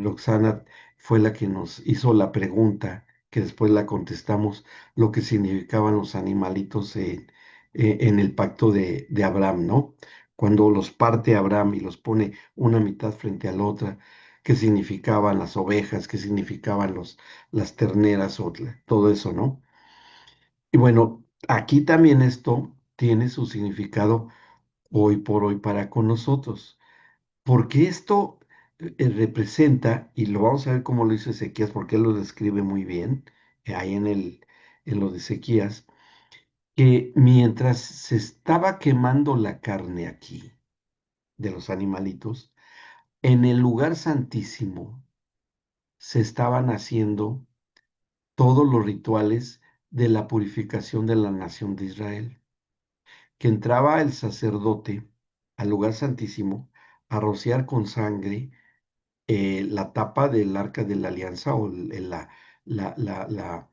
Speaker 1: Roxana fue la que nos hizo la pregunta, que después la contestamos, lo que significaban los animalitos en el pacto de Abraham, ¿no? Cuando los parte Abraham y los pone una mitad frente a la otra, qué significaban las ovejas, qué significaban las terneras, todo eso, ¿no? Y bueno, aquí también esto tiene su significado hoy por hoy para con nosotros. Porque esto representa, y lo vamos a ver cómo lo hizo Ezequías, porque él lo describe muy bien, ahí en lo de Ezequías, que mientras se estaba quemando la carne aquí de los animalitos, en el lugar santísimo se estaban haciendo todos los rituales de la purificación de la nación de Israel, que entraba el sacerdote al lugar santísimo a rociar con sangre la tapa del arca de la alianza o la, la, la,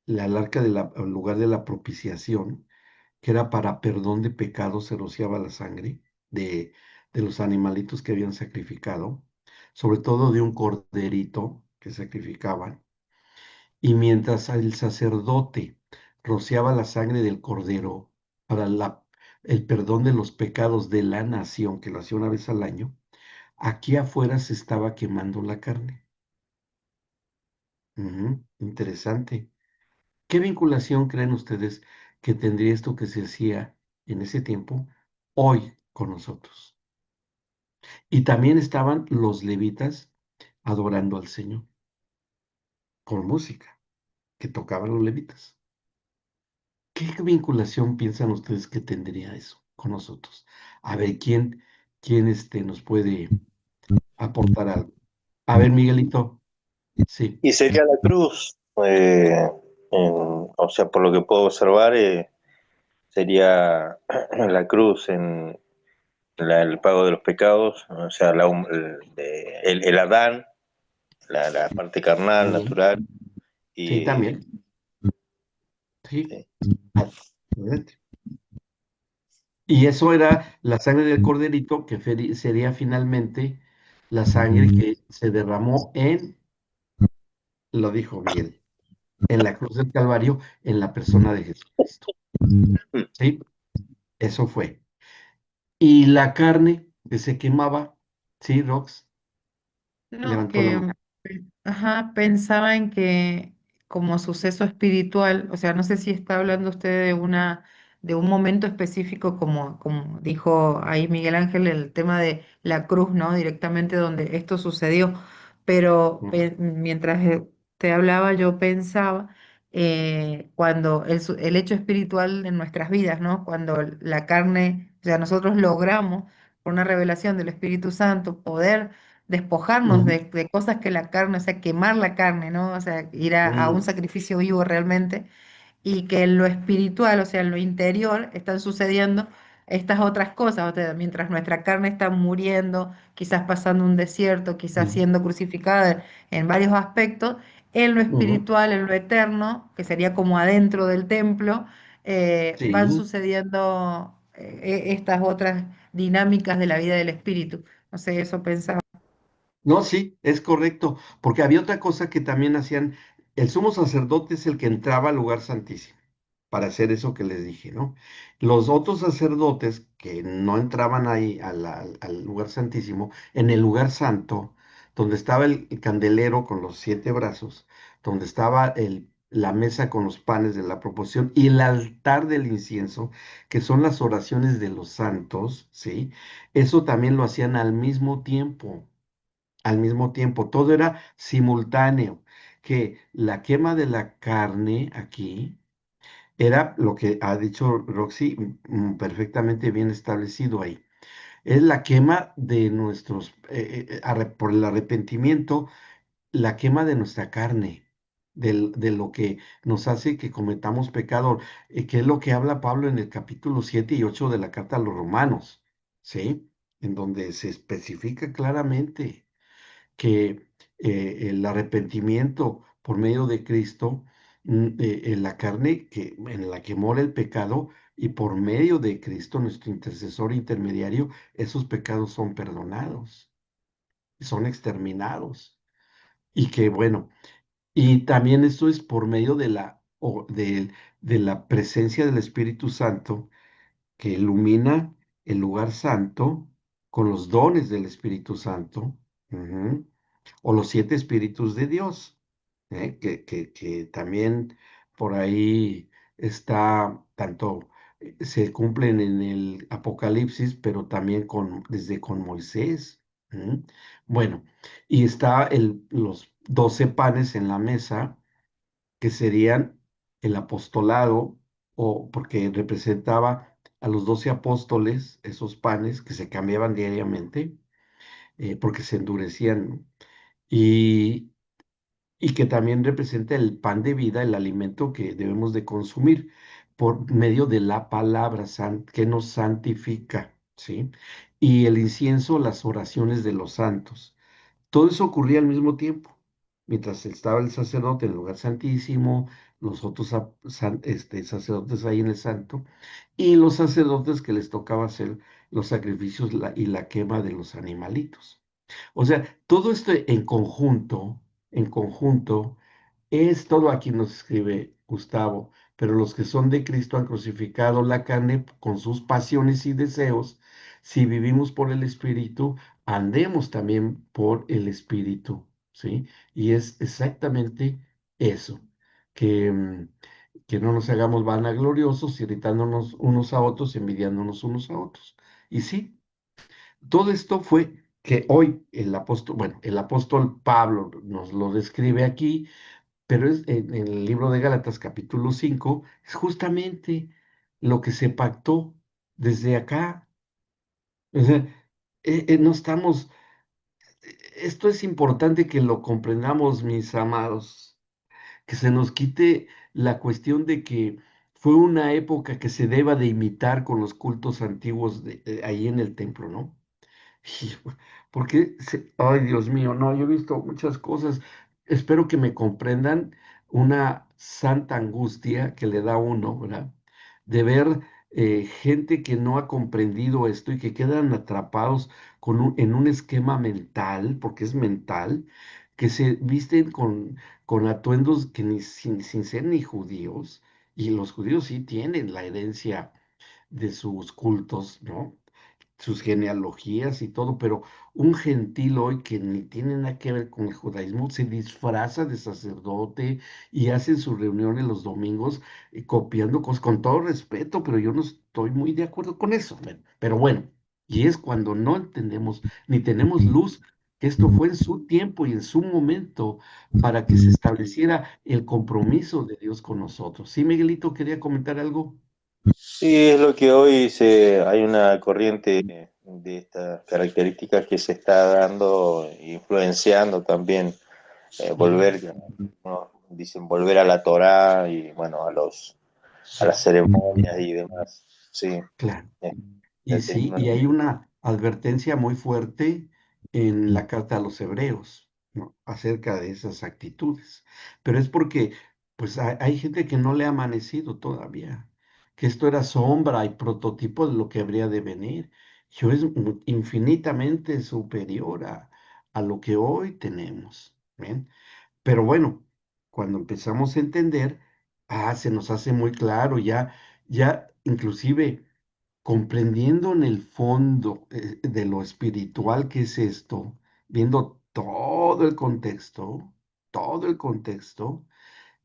Speaker 1: el arca el lugar de la propiciación, que era para perdón de pecados, se rociaba la sangre de, de los animalitos que habían sacrificado. sobre todo de un corderito que sacrificaban, y mientras el sacerdote rociaba la sangre del cordero para el perdón de los pecados de la nación, que lo hacía una vez al año, aquí afuera se estaba quemando la carne. Ujú, interesante. ¿Qué vinculación creen ustedes que tendría esto que se hacía en ese tiempo hoy con nosotros? Y también estaban los levitas adorando al Señor con música que tocaban los levitas. ¿Qué vinculación piensan ustedes que tendría eso con nosotros? A ver, ¿quién nos puede aportar algo? A ver, Miguelito, sí.
Speaker 4: Y sería la cruz, o sea, por lo que puedo observar, sería la cruz en el pago de los pecados, o sea, el Adán, la parte carnal,
Speaker 1: Ujú.
Speaker 4: natural,
Speaker 1: Sí,
Speaker 4: y
Speaker 1: también. Sí,
Speaker 4: sí.
Speaker 1: adelante. Y eso era la sangre del corderito, que sería finalmente la sangre que se derramó lo dijo Miguel, en la cruz del Calvario, en la persona de Jesucristo. ¿Sí? Eso fue. Y la carne que se quemaba, ¿sí, Rox?
Speaker 3: No,
Speaker 1: Levantó la mano.
Speaker 3: ajá, pensaba en que como suceso espiritual, o sea, no sé si está hablando usted de un momento específico, como dijo ahí Miguel Ángel, el tema de la cruz, ¿no? Directamente donde esto sucedió. Pero
Speaker 1: Ujú,
Speaker 3: mientras te hablaba, yo pensaba cuando el hecho espiritual en nuestras vidas, ¿no? Cuando la carne, o sea, nosotros logramos, por una revelación del Espíritu Santo, poder despojarnos
Speaker 1: ujú,
Speaker 3: de cosas que la carne, o sea, quemar la carne, ¿no? O sea, ir a un
Speaker 1: ujú,
Speaker 3: sacrificio vivo realmente, y que en lo espiritual, o sea, en lo interior, están sucediendo estas otras cosas, o sea, mientras nuestra carne está muriendo, quizás pasando un desierto, quizás
Speaker 1: ujú,
Speaker 3: siendo crucificada en varios aspectos, en lo
Speaker 1: ujú.
Speaker 3: espiritual, en lo eterno, que sería como adentro del templo, van
Speaker 1: Sí.
Speaker 3: sucediendo estas otras dinámicas de la vida del espíritu. No sé, eso pensaba.
Speaker 1: No, sí, es correcto, porque había otra cosa que también hacían, el sumo sacerdote es el que entraba al lugar santísimo para hacer eso que les dije, ¿no? Los otros sacerdotes que no entraban ahí al lugar santísimo, en el lugar santo, donde estaba el candelero con los 7 brazos, donde estaba la mesa con los panes de la proposición y el altar del incienso, que son las oraciones de los santos, ¿sí? Eso también lo hacían al mismo tiempo, todo era simultáneo, que la quema de la carne aquí era lo que ha dicho Roxy, perfectamente bien establecido ahí. Es la quema de por el arrepentimiento, la quema de nuestra carne, de lo que nos hace que cometamos pecado, que es lo que habla Pablo en el capítulo 7 y 8 de la carta a los Romanos, ¿sí? En donde se especifica claramente que el arrepentimiento por medio de Cristo, en la carne en la que mora el pecado, y por medio de Cristo, nuestro intercesor intermediario, esos pecados son perdonados, son exterminados. Y que bueno, y también esto es por medio de la presencia del Espíritu Santo que ilumina el lugar santo con los dones del Espíritu Santo, ujú, o los 7 espíritus de Dios, que también por ahí está, tanto se cumplen en el Apocalipsis, pero también desde con Moisés. ¿Mm? Bueno, y está los 12 panes en la mesa, que serían el apostolado, o porque representaba a los 12 apóstoles, esos panes que se cambiaban diariamente, porque se endurecían, y, y que también representa el pan de vida, el alimento que debemos de consumir por medio de la palabra que nos santifica, ¿sí? Y el incienso, las oraciones de los santos. Todo eso ocurría al mismo tiempo, mientras estaba el sacerdote en el lugar santísimo, los otros sacerdotes ahí en el santo, y los sacerdotes que les tocaba hacer los sacrificios y la quema de los animalitos. O sea, todo esto en conjunto, es todo aquí nos escribe Gustavo, pero los que son de Cristo han crucificado la carne con sus pasiones y deseos. Si vivimos por el Espíritu, andemos también por el Espíritu, ¿sí? Y es exactamente eso, que, que no nos hagamos vanagloriosos, irritándonos unos a otros, envidiándonos unos a otros. Y sí, todo esto fue que hoy el apóstol, bueno, el apóstol Pablo nos lo describe aquí, pero es en el libro de Gálatas capítulo 5 es justamente lo que se pactó desde acá. O sea, no estamos, esto es importante que lo comprendamos, mis amados, que se nos quite la cuestión de que fue una época que se deba de imitar con los cultos antiguos ahí en el templo, ¿no? Hijo, porque, ay, Dios mío, no, yo he visto muchas cosas. Espero que me comprendan una santa angustia que le da a uno, ¿verdad? De ver gente que no ha comprendido esto y que quedan atrapados en un esquema mental, porque es mental, que se visten con atuendos que sin ser ni judíos, y los judíos sí tienen la herencia de sus cultos, ¿no? Sus genealogías y todo, pero un gentil hoy que ni tiene nada que ver con el judaísmo se disfraza de sacerdote y hace sus reuniones los domingos copiando cosas con todo respeto, pero yo no estoy muy de acuerdo con eso. Pero bueno, y es cuando no entendemos ni tenemos luz que esto fue en su tiempo y en su momento para que se estableciera el compromiso de Dios con nosotros. ¿Sí, Miguelito, quería comentar algo?
Speaker 4: Sí, es lo que hoy hay una corriente de estas características que se está dando, influenciando también,
Speaker 1: Ujú.
Speaker 4: volver, ¿no? Dicen volver a la Torá y bueno, a las ceremonias y demás. Sí,
Speaker 1: Claro.
Speaker 4: eh,
Speaker 1: Y sí, y hay una advertencia muy fuerte en la carta a los hebreos, ¿no? Acerca de esas actitudes. Pero es porque, pues, hay gente que no le ha amanecido todavía, que esto era sombra y prototipo de lo que habría de venir. Yo es infinitamente superior a lo que hoy tenemos, ¿ven? Pero bueno, cuando empezamos a entender, se nos hace muy claro, ya inclusive comprendiendo en el fondo de lo espiritual que es esto, viendo todo el contexto,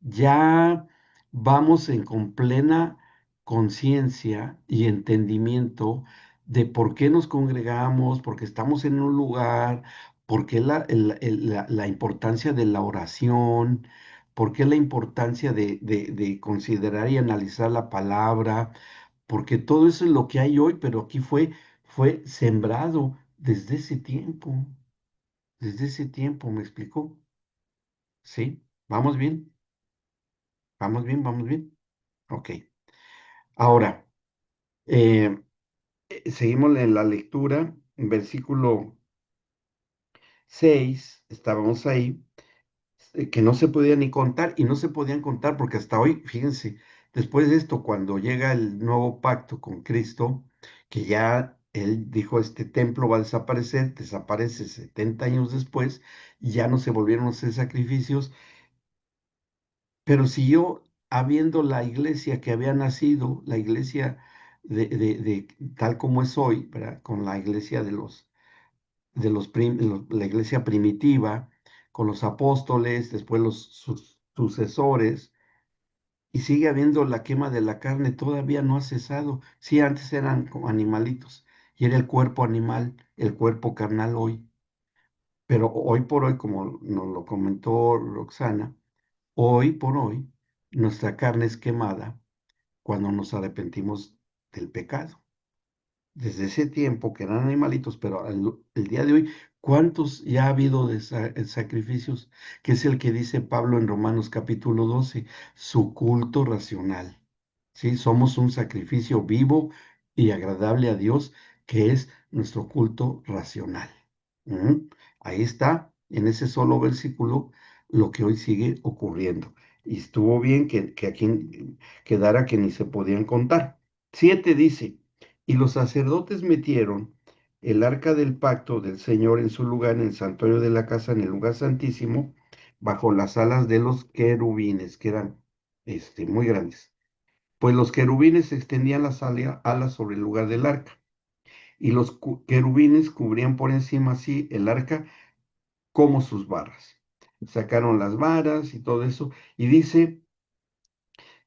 Speaker 1: ya vamos con plena conciencia y entendimiento de por qué nos congregamos, por qué estamos en un lugar, por qué la importancia de la oración, por qué la importancia de considerar y analizar la palabra, porque todo eso es lo que hay hoy, pero aquí fue sembrado desde ese tiempo, ¿me explicó? Sí, vamos bien, vamos bien, vamos bien. Ok. Ahora, eh, seguimos en la lectura, en versículo 6 estábamos ahí, que no se podía ni contar y no se podían contar porque hasta hoy, fíjense, después de esto, cuando llega el nuevo pacto con Cristo, que ya él dijo, este templo va a desaparecer, desaparece 70 años después, y ya no se volvieron a hacer sacrificios, pero siguió habiendo la iglesia que había nacido, la iglesia de tal como es hoy, ¿verdad? Con la iglesia la iglesia primitiva, con los apóstoles, después los sucesores, y sigue habiendo la quema de la carne, todavía no ha cesado. Sí, antes eran como animalitos, y era el cuerpo animal, el cuerpo carnal hoy, pero hoy por hoy, como nos lo comentó Roxana, hoy por hoy, nuestra carne es quemada cuando nos arrepentimos del pecado. Desde ese tiempo que eran animalitos, pero el día de hoy, ¿cuántos ya ha habido de sacrificios? Que es el que dice Pablo en Romanos capítulo 12, su culto racional. ¿Sí? Somos un sacrificio vivo y agradable a Dios, que es nuestro culto racional. ¿Mm? Ahí está, en ese solo versículo, lo que hoy sigue ocurriendo. Y estuvo bien que aquí quedara que ni se podían contar. 7 dice. Y los sacerdotes metieron el arca del pacto del Señor en su lugar, en el santuario de la casa, en el lugar santísimo, bajo las alas de los querubines, que eran muy grandes. Pues los querubines extendían las alas sobre el lugar del arca, y los querubines cubrían por encima así el arca como sus varas. Sacaron las varas y todo eso, y dice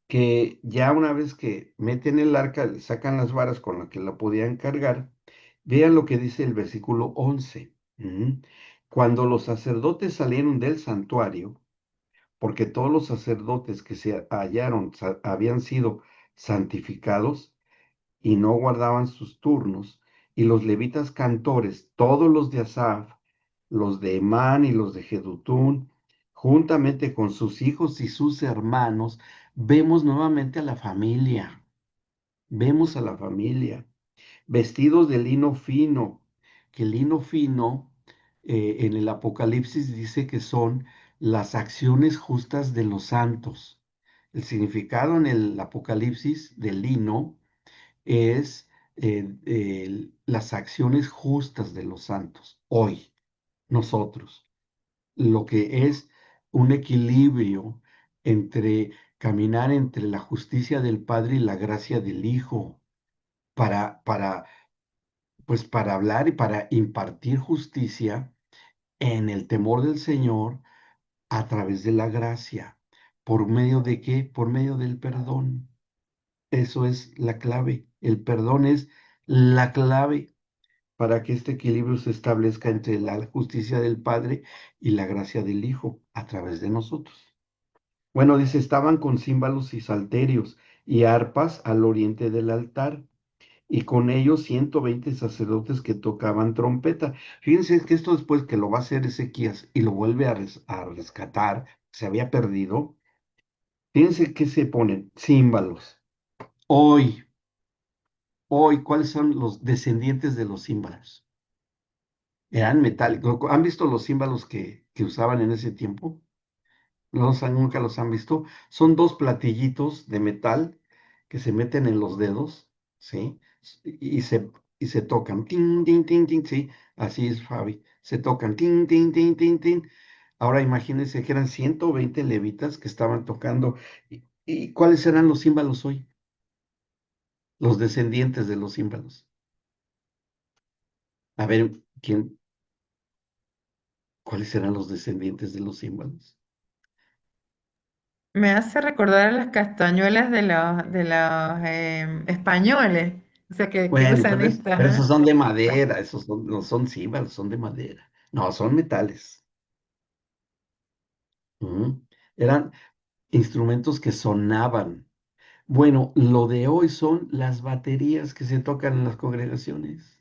Speaker 1: que ya una vez que meten el arca, sacan las varas con las que la podían cargar. Vean lo que dice el versículo 11. Cuando los sacerdotes salieron del santuario, porque todos los sacerdotes que se hallaron habían sido santificados y no guardaban sus turnos, y los levitas cantores, todos los de Asaf, los de Emán y los de Jedutún, juntamente con sus hijos y sus hermanos, vemos nuevamente a la familia, vemos a la familia, vestidos de lino fino, que el lino fino en el Apocalipsis dice que son las acciones justas de los santos. El significado en el Apocalipsis del lino es las acciones justas de los santos, hoy, nosotros, lo que es un equilibrio entre caminar entre la justicia del Padre y la gracia del Hijo, para, pues para hablar y para impartir justicia en el temor del Señor a través de la gracia. ¿Por medio de qué? Por medio del perdón. Eso es la clave. El perdón es la clave para que este equilibrio se establezca entre la justicia del Padre y la gracia del Hijo a través de nosotros. Bueno, dice, estaban con címbalos y salterios y arpas al oriente del altar, y con ellos 120 sacerdotes que tocaban trompeta. Fíjense que esto después que lo va a hacer Ezequías y lo vuelve a rescatar, se había perdido. Fíjense que se ponen címbalos. Hoy, ¿cuáles son los descendientes de los címbalos? Eran metálicos. ¿Han visto los címbalos que usaban en ese tiempo? Nunca los han visto. Son dos platillitos de metal que se meten en los dedos, ¿sí? Y se tocan. Tin, tin, tin, tin, sí. Así es, Fabi. Se tocan. Tin, tin, tin, tin, tin. Ahora imagínense que eran 120 levitas que estaban tocando. ¿Y cuáles eran los címbalos hoy? Los descendientes de los címbalos. A ver, ¿cuáles eran los descendientes de los címbalos?
Speaker 3: Me hace recordar a las castañuelas de los españoles, o sea, que
Speaker 1: Bueno,
Speaker 3: usan estas,
Speaker 1: pero esos
Speaker 3: ¿ah?
Speaker 1: son de madera, no son címbalos, son de madera. No, son metales. Ujú. Eran instrumentos que sonaban. Bueno, lo de hoy son las baterías que se tocan en las congregaciones.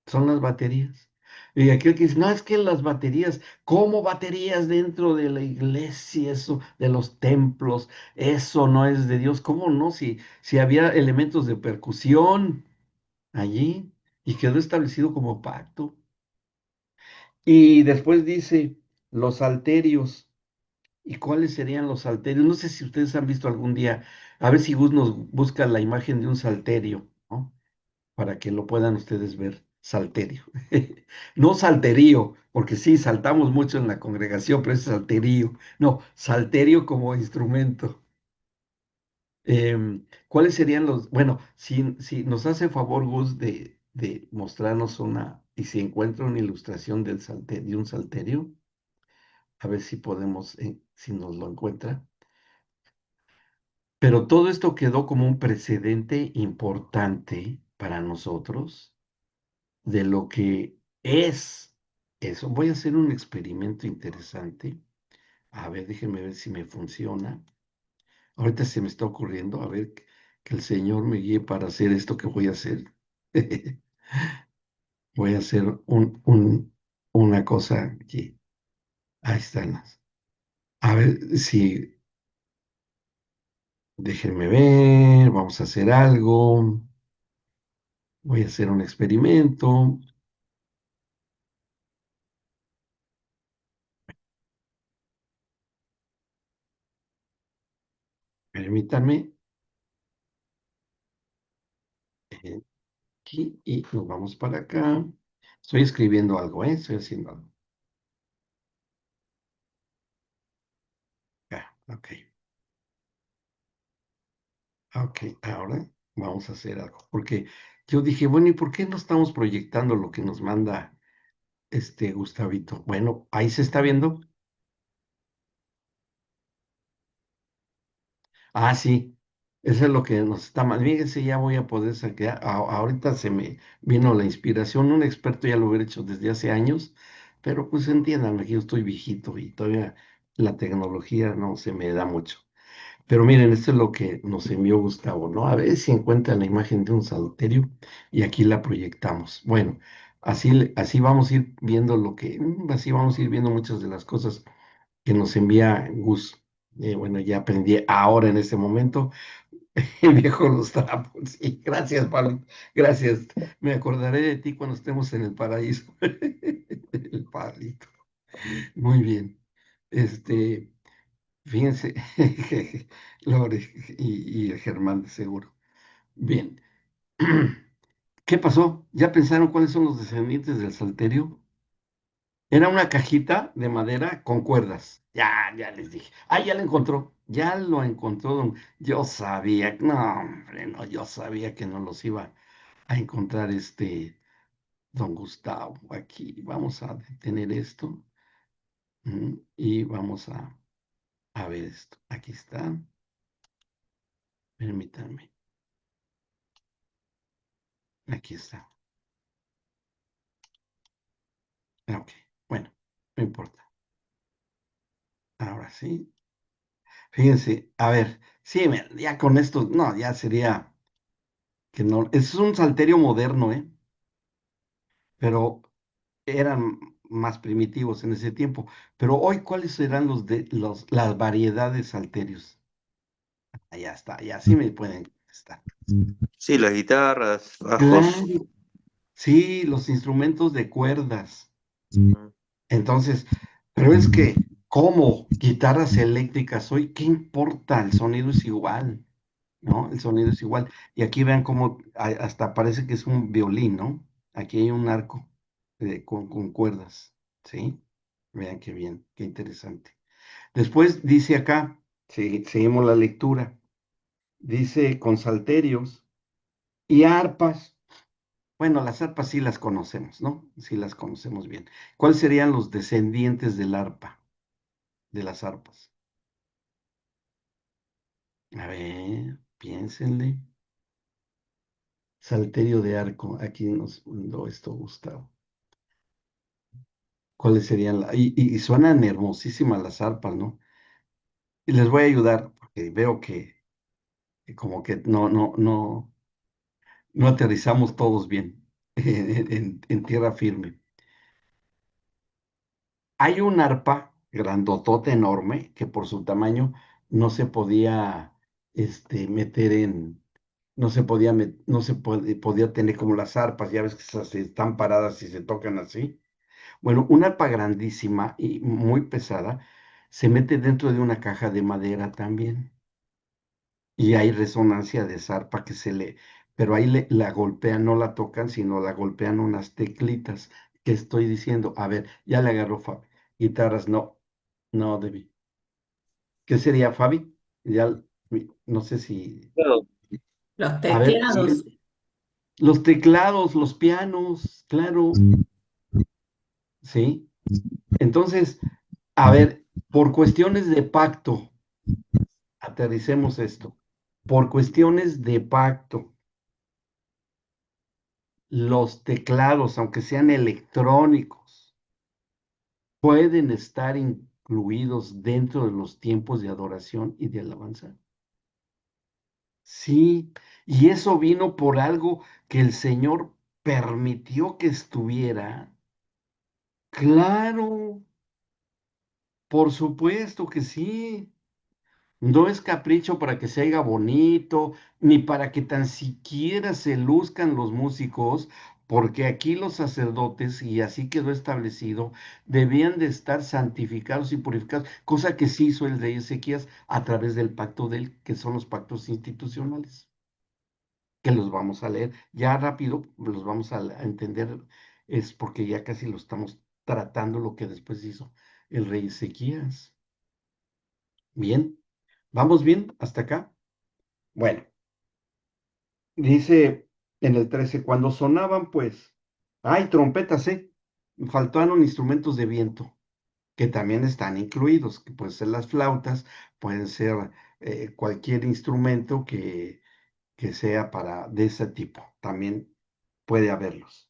Speaker 1: Son las baterías. Y aquel que dice, no, es que las baterías, ¿cómo baterías dentro de la iglesia, eso, de los templos, eso no es de Dios? ¿Cómo no? Si había elementos de percusión allí y quedó establecido como pacto. Y después dice los salterios. ¿Y cuáles serían los salterios? No sé si ustedes han visto algún día, a ver si Gus nos busca la imagen de un salterio, ¿no? Para que lo puedan ustedes ver. Salterio. No salterío, porque sí, saltamos mucho en la congregación, pero es salterío. No, salterio como instrumento. ¿Cuáles serían los? Bueno, si nos hace favor, Gus, de mostrarnos y si encuentra una ilustración de un salterio, a ver si podemos, si nos lo encuentra. Pero todo esto quedó como un precedente importante para nosotros de lo que es eso. Voy a hacer un experimento interesante. A ver, déjenme ver si me funciona. Ahorita se me está ocurriendo, a ver, que el Señor me guíe para hacer esto que voy a hacer. Voy a hacer una cosa aquí. Ahí están las. A ver si, déjenme ver, vamos a hacer algo. Voy a hacer un experimento. Permítanme. eh, aquí y nos vamos para acá. Estoy escribiendo algo, ¿eh? Estoy haciendo algo. Ah, ok. Ok, ahora vamos a hacer algo. Porque yo dije, bueno, ¿y por qué no estamos proyectando lo que nos manda este Gustavito? Bueno, ahí se está viendo. Ah, sí, eso es lo que nos está mal. Fíjense, ya voy a poder sacar. Ahorita se me vino la inspiración. Un experto ya lo hubiera hecho desde hace años, pero pues entiéndanme que yo estoy viejito y todavía la tecnología no se me da mucho. Pero miren, esto es lo que nos envió Gustavo, ¿no? A ver si encuentran la imagen de un salterio y aquí la proyectamos. Bueno, así, así vamos a ir viendo así vamos a ir viendo muchas de las cosas que nos envía Gus. Bueno, ya aprendí ahora en este momento. El viejo los trapos. Sí, gracias, Pablo. Gracias. Me acordaré de ti cuando estemos en el paraíso. El palito. Muy bien. Este, fíjense, Lore y el Germán de seguro. Bien. ¿Qué pasó? ¿Ya pensaron cuáles son los descendientes del salterio? Era una cajita de madera con cuerdas. Ya les dije. Ah, ya lo encontró. Ya lo encontró. Yo sabía. No, hombre, no, yo sabía que no los iba a encontrar don Gustavo. Aquí vamos a detener esto. Y vamos a ver esto. Aquí está. Permítanme. Aquí está. Ok. Bueno, no importa. Ahora sí. Fíjense. A ver. Sí, ya con esto. No, ya sería que no. Es un salterio moderno, ¿eh? Pero eran más primitivos en ese tiempo. Pero hoy, ¿cuáles serán las variedades salterios? Ya está, ya sí me pueden contestar.
Speaker 4: Sí, las guitarras, bajos.
Speaker 1: Claro, sí, los instrumentos de cuerdas. Entonces, pero es que, ¿cómo? Guitarras eléctricas hoy, ¿qué importa? El sonido es igual, ¿no? El sonido es igual. Y aquí vean cómo hasta parece que es un violín, ¿no? Aquí hay un arco con cuerdas, ¿sí? Vean qué bien, qué interesante. Después dice acá, seguimos la lectura, dice con salterios y arpas. Bueno, las arpas sí las conocemos, ¿no? Sí las conocemos bien. ¿Cuáles serían los descendientes del arpa, de las arpas? A ver, piénsenle. Salterio de arco, aquí nos mandó esto Gustavo. ¿Cuáles serían? Y suenan hermosísimas las arpas, ¿no? Y les voy a ayudar porque veo que como que no aterrizamos todos bien en tierra firme. Hay un arpa grandotota enorme que por su tamaño no se podía meter no se podía, no se podía tener como las arpas, ya ves que están paradas y se tocan así. Bueno, una arpa grandísima y muy pesada se mete dentro de una caja de madera también. Y hay resonancia de zarpa pero ahí la golpean, no la tocan, sino la golpean unas teclitas. Que estoy diciendo? A ver, ya le agarró Fabi. Guitarras, no, no debí. ¿Qué sería, Fabi? Ya, no sé si.
Speaker 4: Claro.
Speaker 5: Los
Speaker 1: A ver,
Speaker 5: teclados.
Speaker 1: sigue. Los teclados, los pianos, claro, sí. Entonces, a ver, por cuestiones de pacto, aterricemos esto. Por cuestiones de pacto. Los teclados, aunque sean electrónicos, pueden estar incluidos dentro de los tiempos de adoración y de alabanza. Sí, y eso vino por algo que el Señor permitió que estuviera. Claro, por supuesto que sí. No es capricho para que se haga bonito, ni para que tan siquiera se luzcan los músicos, porque aquí los sacerdotes, y así quedó establecido, debían de estar santificados y purificados, cosa que sí hizo el rey Ezequías a través del pacto de él, que son los pactos institucionales. que los vamos a leer. Ya rápido los vamos a entender, es porque ya casi lo estamos tratando lo que después hizo el rey Ezequías. Bien, ¿vamos bien hasta acá? Bueno, dice en el 13 cuando sonaban pues, hay trompetas, faltaron instrumentos de viento, que también están incluidos, que pueden ser las flautas, pueden ser cualquier instrumento que sea de ese tipo, también puede haberlos.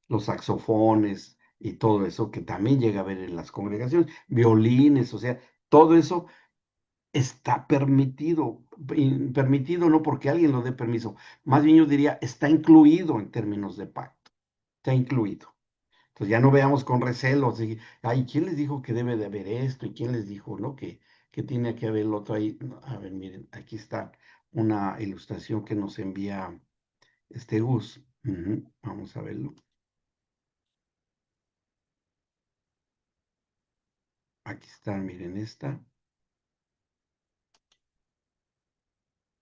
Speaker 1: Los saxofones y todo eso que también llega a haber en las congregaciones, violines, o sea, todo eso está permitido, permitido no porque alguien lo dé permiso, más bien yo diría, está incluido en términos de pacto, está incluido. Entonces ya no veamos con recelos, ay, ¿quién les dijo que debe de haber esto? ¿Y quién les dijo, no, que tiene que haber el otro ahí? No, a ver, miren, aquí está una ilustración que nos envía este Gus. Vamos a verlo. Aquí está, miren esta.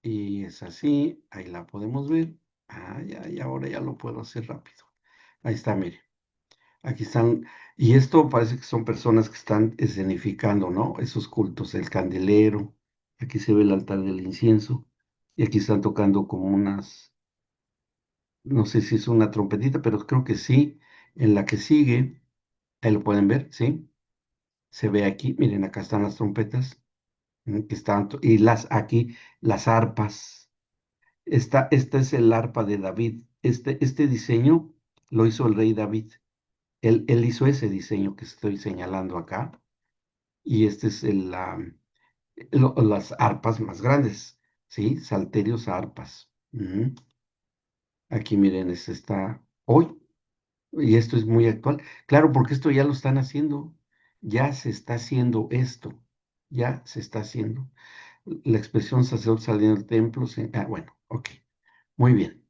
Speaker 1: Y es así, ahí la podemos ver. Ah, ya, y ahora ya lo puedo hacer rápido. Ahí está, miren. Aquí están, y esto parece que son personas que están escenificando, ¿no? Esos cultos, el candelero. Aquí se ve el altar del incienso. Y aquí están tocando como unas, no sé si es una trompetita, pero creo que sí. En la que sigue, ahí lo pueden ver, ¿sí? Se ve aquí, miren, acá están las trompetas. Que están, y aquí, las arpas. Esta es el arpa de David. Este diseño lo hizo el rey David. Él hizo ese diseño que estoy señalando acá. Y este es las arpas más grandes, ¿sí? Salterios arpas. Aquí miren, este está hoy. Y esto es muy actual. Claro, porque esto ya lo están haciendo. Ya se está haciendo esto. Ya se está haciendo. La expresión sacerdote saliendo del templo. Bueno, ok. Muy bien.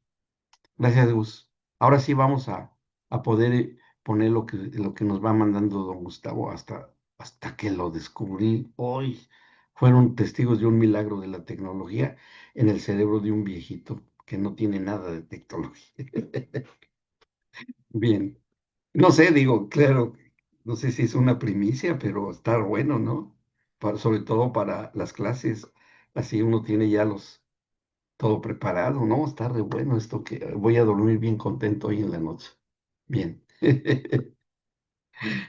Speaker 1: Gracias, Gus. Ahora sí vamos a poder poner lo que nos va mandando don Gustavo hasta que lo descubrí hoy. Fueron testigos de un milagro de la tecnología en el cerebro de un viejito que no tiene nada de tecnología. Bien. No sé, digo, claro, no sé si es una primicia, pero está bueno, ¿no? Sobre todo para las clases. Así uno tiene ya todo preparado, ¿no? Está re bueno esto que voy a dormir bien contento hoy en la noche. Bien.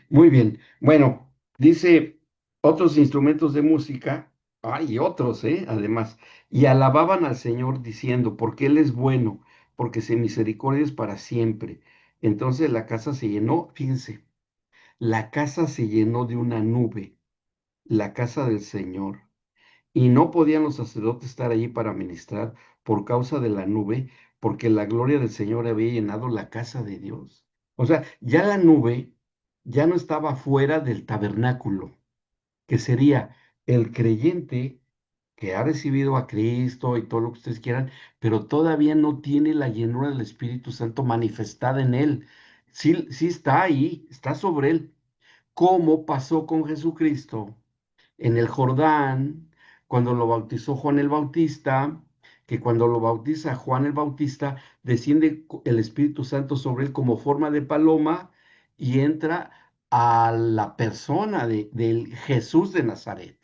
Speaker 1: Muy bien. Bueno, dice otros instrumentos de música, hay otros, además, y alababan al Señor diciendo, porque Él es bueno, porque su misericordia es para siempre. Entonces la casa se llenó, fíjense, la casa se llenó de una nube, la casa del Señor. Y no podían los sacerdotes estar allí para ministrar por causa de la nube, porque la gloria del Señor había llenado la casa de Dios. O sea, ya la nube ya no estaba fuera del tabernáculo, que sería el creyente que ha recibido a Cristo y todo lo que ustedes quieran, pero todavía no tiene la llenura del Espíritu Santo manifestada en él. Sí, sí está ahí, está sobre él. ¿Cómo pasó con Jesucristo en el Jordán, cuando lo bautizó Juan el Bautista, que cuando lo bautiza Juan el Bautista, desciende el Espíritu Santo sobre él como forma de paloma y entra a la persona del Jesús de Nazaret.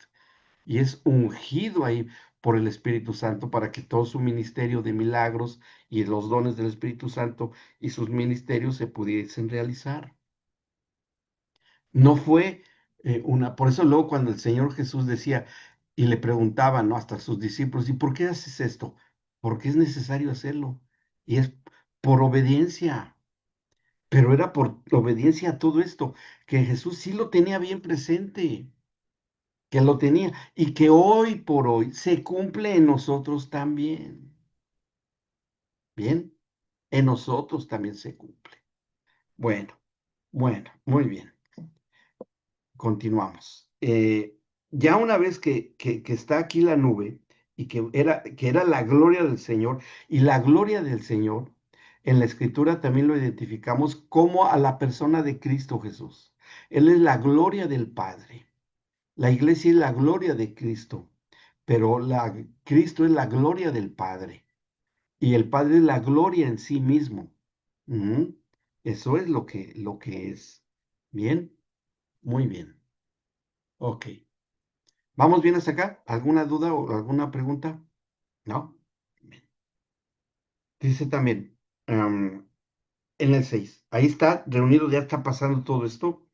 Speaker 1: Y es ungido ahí por el Espíritu Santo para que todo su ministerio de milagros y los dones del Espíritu Santo y sus ministerios se pudiesen realizar. No fue por eso luego cuando el Señor Jesús decía y le preguntaban, ¿no? Hasta sus discípulos, ¿y por qué haces esto? Porque es necesario hacerlo. Y es por obediencia, pero era por obediencia a todo esto, que Jesús sí lo tenía bien presente, que lo tenía y que hoy por hoy se cumple en nosotros también. Bien, en nosotros también se cumple. Bueno, bueno, muy bien. Continuamos. Ya una vez que está aquí la nube y que era la gloria del Señor, y la gloria del Señor en la Escritura también lo identificamos como a la persona de Cristo Jesús. Él es la gloria del Padre. La iglesia es la gloria de Cristo, pero Cristo es la gloria del Padre. Y el Padre es la gloria en sí mismo. Ujú. Eso es lo que es. Bien, muy bien. Ok. ¿Vamos bien hasta acá? ¿Alguna duda o alguna pregunta? ¿No? Bien. Dice también, en el 6 ahí está, reunido, ya está pasando todo esto.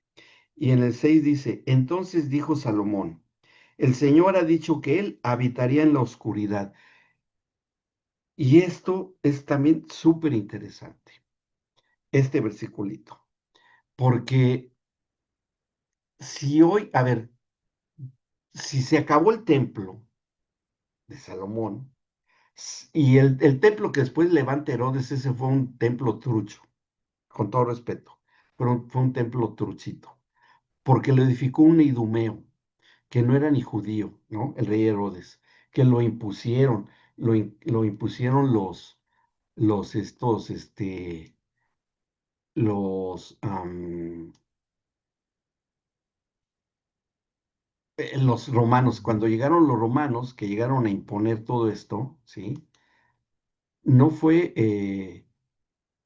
Speaker 1: Y en el 6 dice, entonces dijo Salomón, el Señor ha dicho que él habitaría en la oscuridad. Y esto es también súper interesante, este versiculito, porque si hoy, a ver, si se acabó el templo de Salomón, y el templo que después levanta Herodes, ese fue un templo trucho, con todo respeto, pero fue un templo truchito, porque lo edificó un idumeo, que no era ni judío, ¿no? El rey Herodes, que lo impusieron, lo impusieron los, los romanos, cuando llegaron los romanos, que llegaron a imponer todo esto, ¿sí? No fue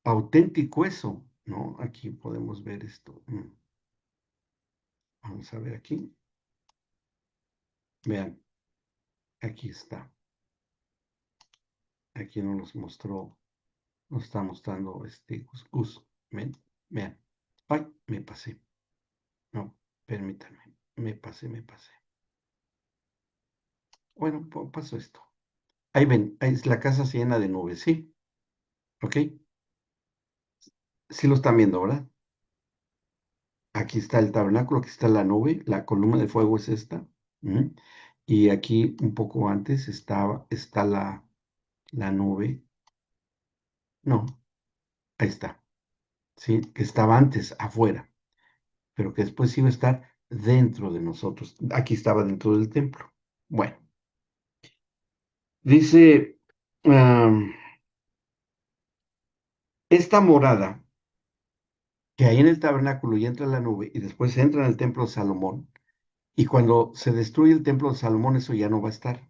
Speaker 1: auténtico eso, ¿no? Aquí podemos ver esto. Vamos a ver aquí. Vean, aquí está. Aquí nos está mostrando este Gus. Ven, vean. Ay, me pasé. No, permítanme. Me pasé. Bueno, pasó esto. Ahí ven, ahí es la casa se llena de nubes, ¿sí? ¿Ok? Sí lo están viendo, ¿verdad? Aquí está el tabernáculo, aquí está la nube, la columna de fuego es esta. ¿Mm? Y aquí un poco antes está la nube. No, ahí está. ¿Sí? Que estaba antes afuera, pero que después iba a estar dentro de nosotros. Aquí estaba dentro del templo. Bueno, dice, esta morada que hay en el tabernáculo y entra en la nube y después entra en el templo de Salomón, y cuando se destruye el templo de Salomón, eso ya no va a estar.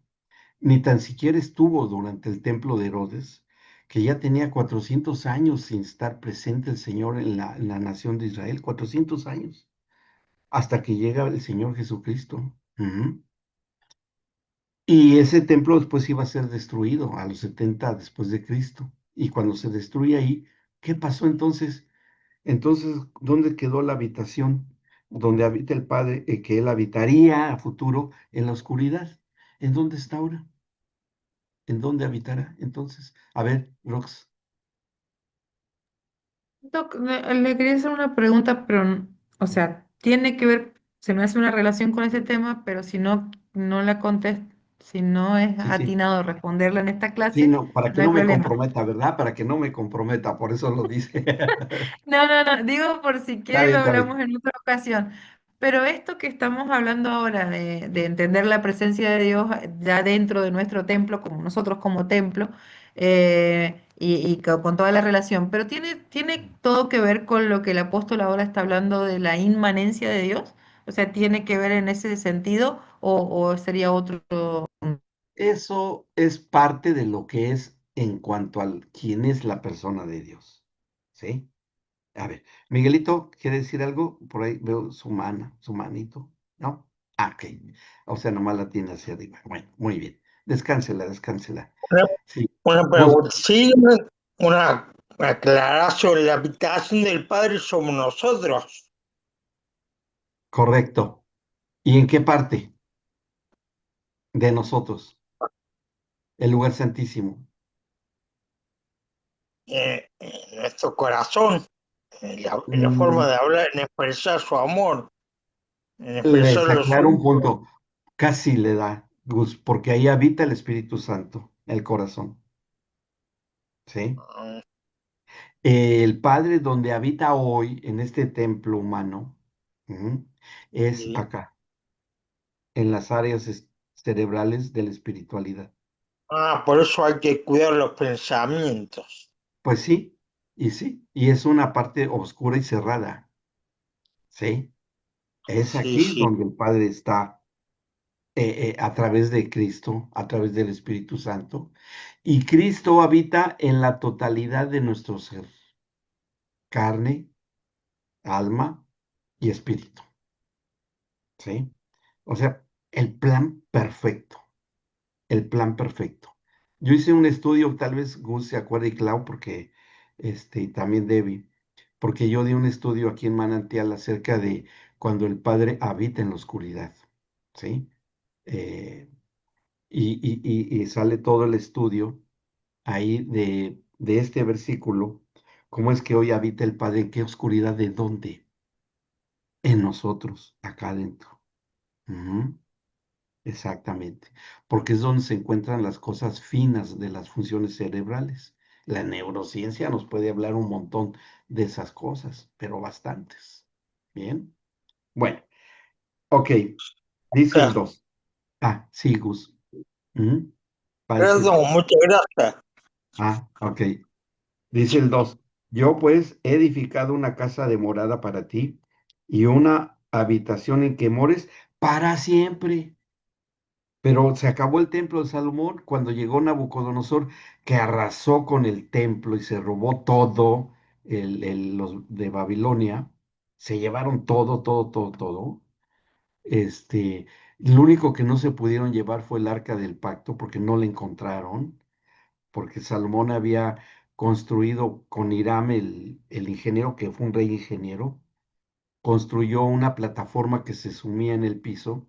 Speaker 1: Ni tan siquiera estuvo durante el templo de Herodes, que ya tenía 400 años sin estar presente el Señor en la nación de Israel, 400 años, hasta que llega el Señor Jesucristo. Ujú. Y ese templo después iba a ser destruido a los 70 después de Cristo. Y cuando se destruye ahí, ¿qué pasó entonces? Entonces, ¿dónde quedó la habitación donde habita el Padre, que Él habitaría a futuro en la oscuridad? ¿En dónde está ahora? ¿En dónde habitará entonces? A ver, Rox,
Speaker 3: Doc, le quería hacer una pregunta, pero, o sea, tiene que ver, se me hace una relación con ese tema, pero si no, no la contesto, si no es
Speaker 1: sí, sí,
Speaker 3: atinado responderla en esta
Speaker 1: sí,
Speaker 3: clase,
Speaker 1: no, para que
Speaker 3: no hay
Speaker 1: no me
Speaker 3: problema.
Speaker 1: comprometa, ¿verdad? Para que no me comprometa, por eso lo dice.
Speaker 3: No, no, no, digo por si
Speaker 1: Está
Speaker 3: quiere
Speaker 1: bien,
Speaker 3: lo
Speaker 1: está
Speaker 3: hablamos
Speaker 1: bien.
Speaker 3: en otra ocasión. Pero esto que estamos hablando ahora de entender la presencia de Dios ya dentro de nuestro templo, como nosotros como templo, y con toda la relación, pero tiene todo que ver con lo que el apóstol ahora está hablando de la inmanencia de Dios, o sea, tiene que ver en ese sentido, o sería otro.
Speaker 1: Eso es parte de lo que es en cuanto al quién es la persona de Dios. ¿Sí? A ver, Miguelito, ¿quiere decir algo? Por ahí veo su manito, ¿no? Ah, ok. O sea, nomás la tiene hacia arriba. Bueno, muy bien. Descánsela, descánsela.
Speaker 5: Una,
Speaker 1: Sí,
Speaker 5: una
Speaker 1: Gus,
Speaker 5: pregunta, sí, una aclaración, la habitación del Padre somos nosotros,
Speaker 1: correcto. ¿Y en qué parte de nosotros? El lugar santísimo.
Speaker 5: en nuestro corazón, en la forma
Speaker 1: Mm,
Speaker 5: de hablar, en expresar su amor, en expresar
Speaker 1: Les
Speaker 5: lo
Speaker 1: aclaro un
Speaker 5: suyo.
Speaker 1: punto. Casi le da, Gus, porque ahí habita el Espíritu Santo, el corazón. ¿Sí?
Speaker 5: Ah,
Speaker 1: El Padre donde habita hoy en este templo humano, ujú, es
Speaker 5: sí.
Speaker 1: acá, en las áreas cerebrales de la espiritualidad.
Speaker 5: Por eso hay que cuidar los pensamientos.
Speaker 1: Pues sí, y es una parte oscura y cerrada, ¿sí? Es
Speaker 5: Sí,
Speaker 1: aquí
Speaker 5: sí,
Speaker 1: donde el Padre está a través de Cristo, a través del Espíritu Santo, y Cristo habita en la totalidad de nuestro ser, carne, alma y espíritu, ¿sí? O sea, el plan perfecto, el plan perfecto. Yo hice un estudio, tal vez Gus se acuerde y Clau, porque, y también Debbie, porque yo di un estudio aquí en Manantial acerca de cuando el Padre habita en la oscuridad, ¿sí? Eh, y sale todo el estudio ahí de este versículo, cómo es que hoy habita el Padre, en qué oscuridad, de dónde, en nosotros, acá adentro. Ujú, exactamente, porque es donde se encuentran las cosas finas de las funciones cerebrales. La neurociencia nos puede hablar un montón de esas cosas, pero bastantes. Bien, bueno, ok, dice el
Speaker 5: Ya,
Speaker 1: 2. Ah, sí, Gus. Ujú, va a decir.
Speaker 5: perdón, muchas gracias.
Speaker 1: Ah, ok. Dice el 2. Yo pues he edificado una casa de morada para ti y una habitación en que mores para siempre. Pero se acabó el templo de Salomón cuando llegó Nabucodonosor, que arrasó con el templo y se robó todo, los de Babilonia. Se llevaron todo, todo, todo, todo. Lo único que no se pudieron llevar fue el arca del pacto porque no la encontraron, porque Salomón había construido con Hiram, el ingeniero, que fue un rey ingeniero, construyó una plataforma que se sumía en el piso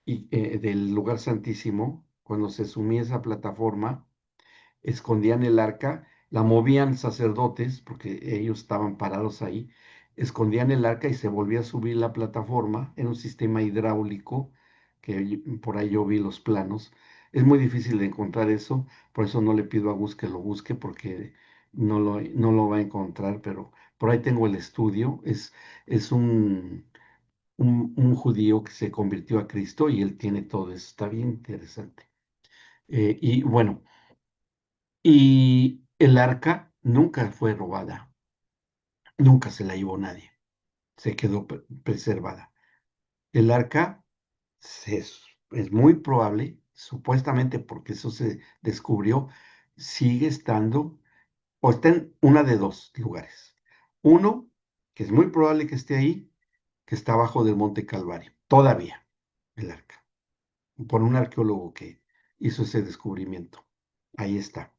Speaker 1: y, del lugar santísimo. Cuando se sumía esa plataforma, escondían el arca, la movían sacerdotes, porque ellos estaban parados ahí, escondían el arca y se volvía a subir la plataforma. Era un sistema hidráulico, por ahí yo vi los planos. Es muy difícil de encontrar eso, por eso no le pido a Gus que lo busque, porque no lo va a encontrar, pero por ahí tengo el estudio. Es un judío que se convirtió a Cristo y él tiene todo eso. Está bien interesante. Y bueno. Y el arca nunca fue robada, nunca se la llevó nadie, se quedó preservada. El arca es muy probable, supuestamente porque eso se descubrió, sigue estando, o está en una de dos lugares. Uno, que es muy probable que esté ahí, que está abajo del Monte Calvario, todavía el arca, por un arqueólogo que hizo ese descubrimiento. Ahí está.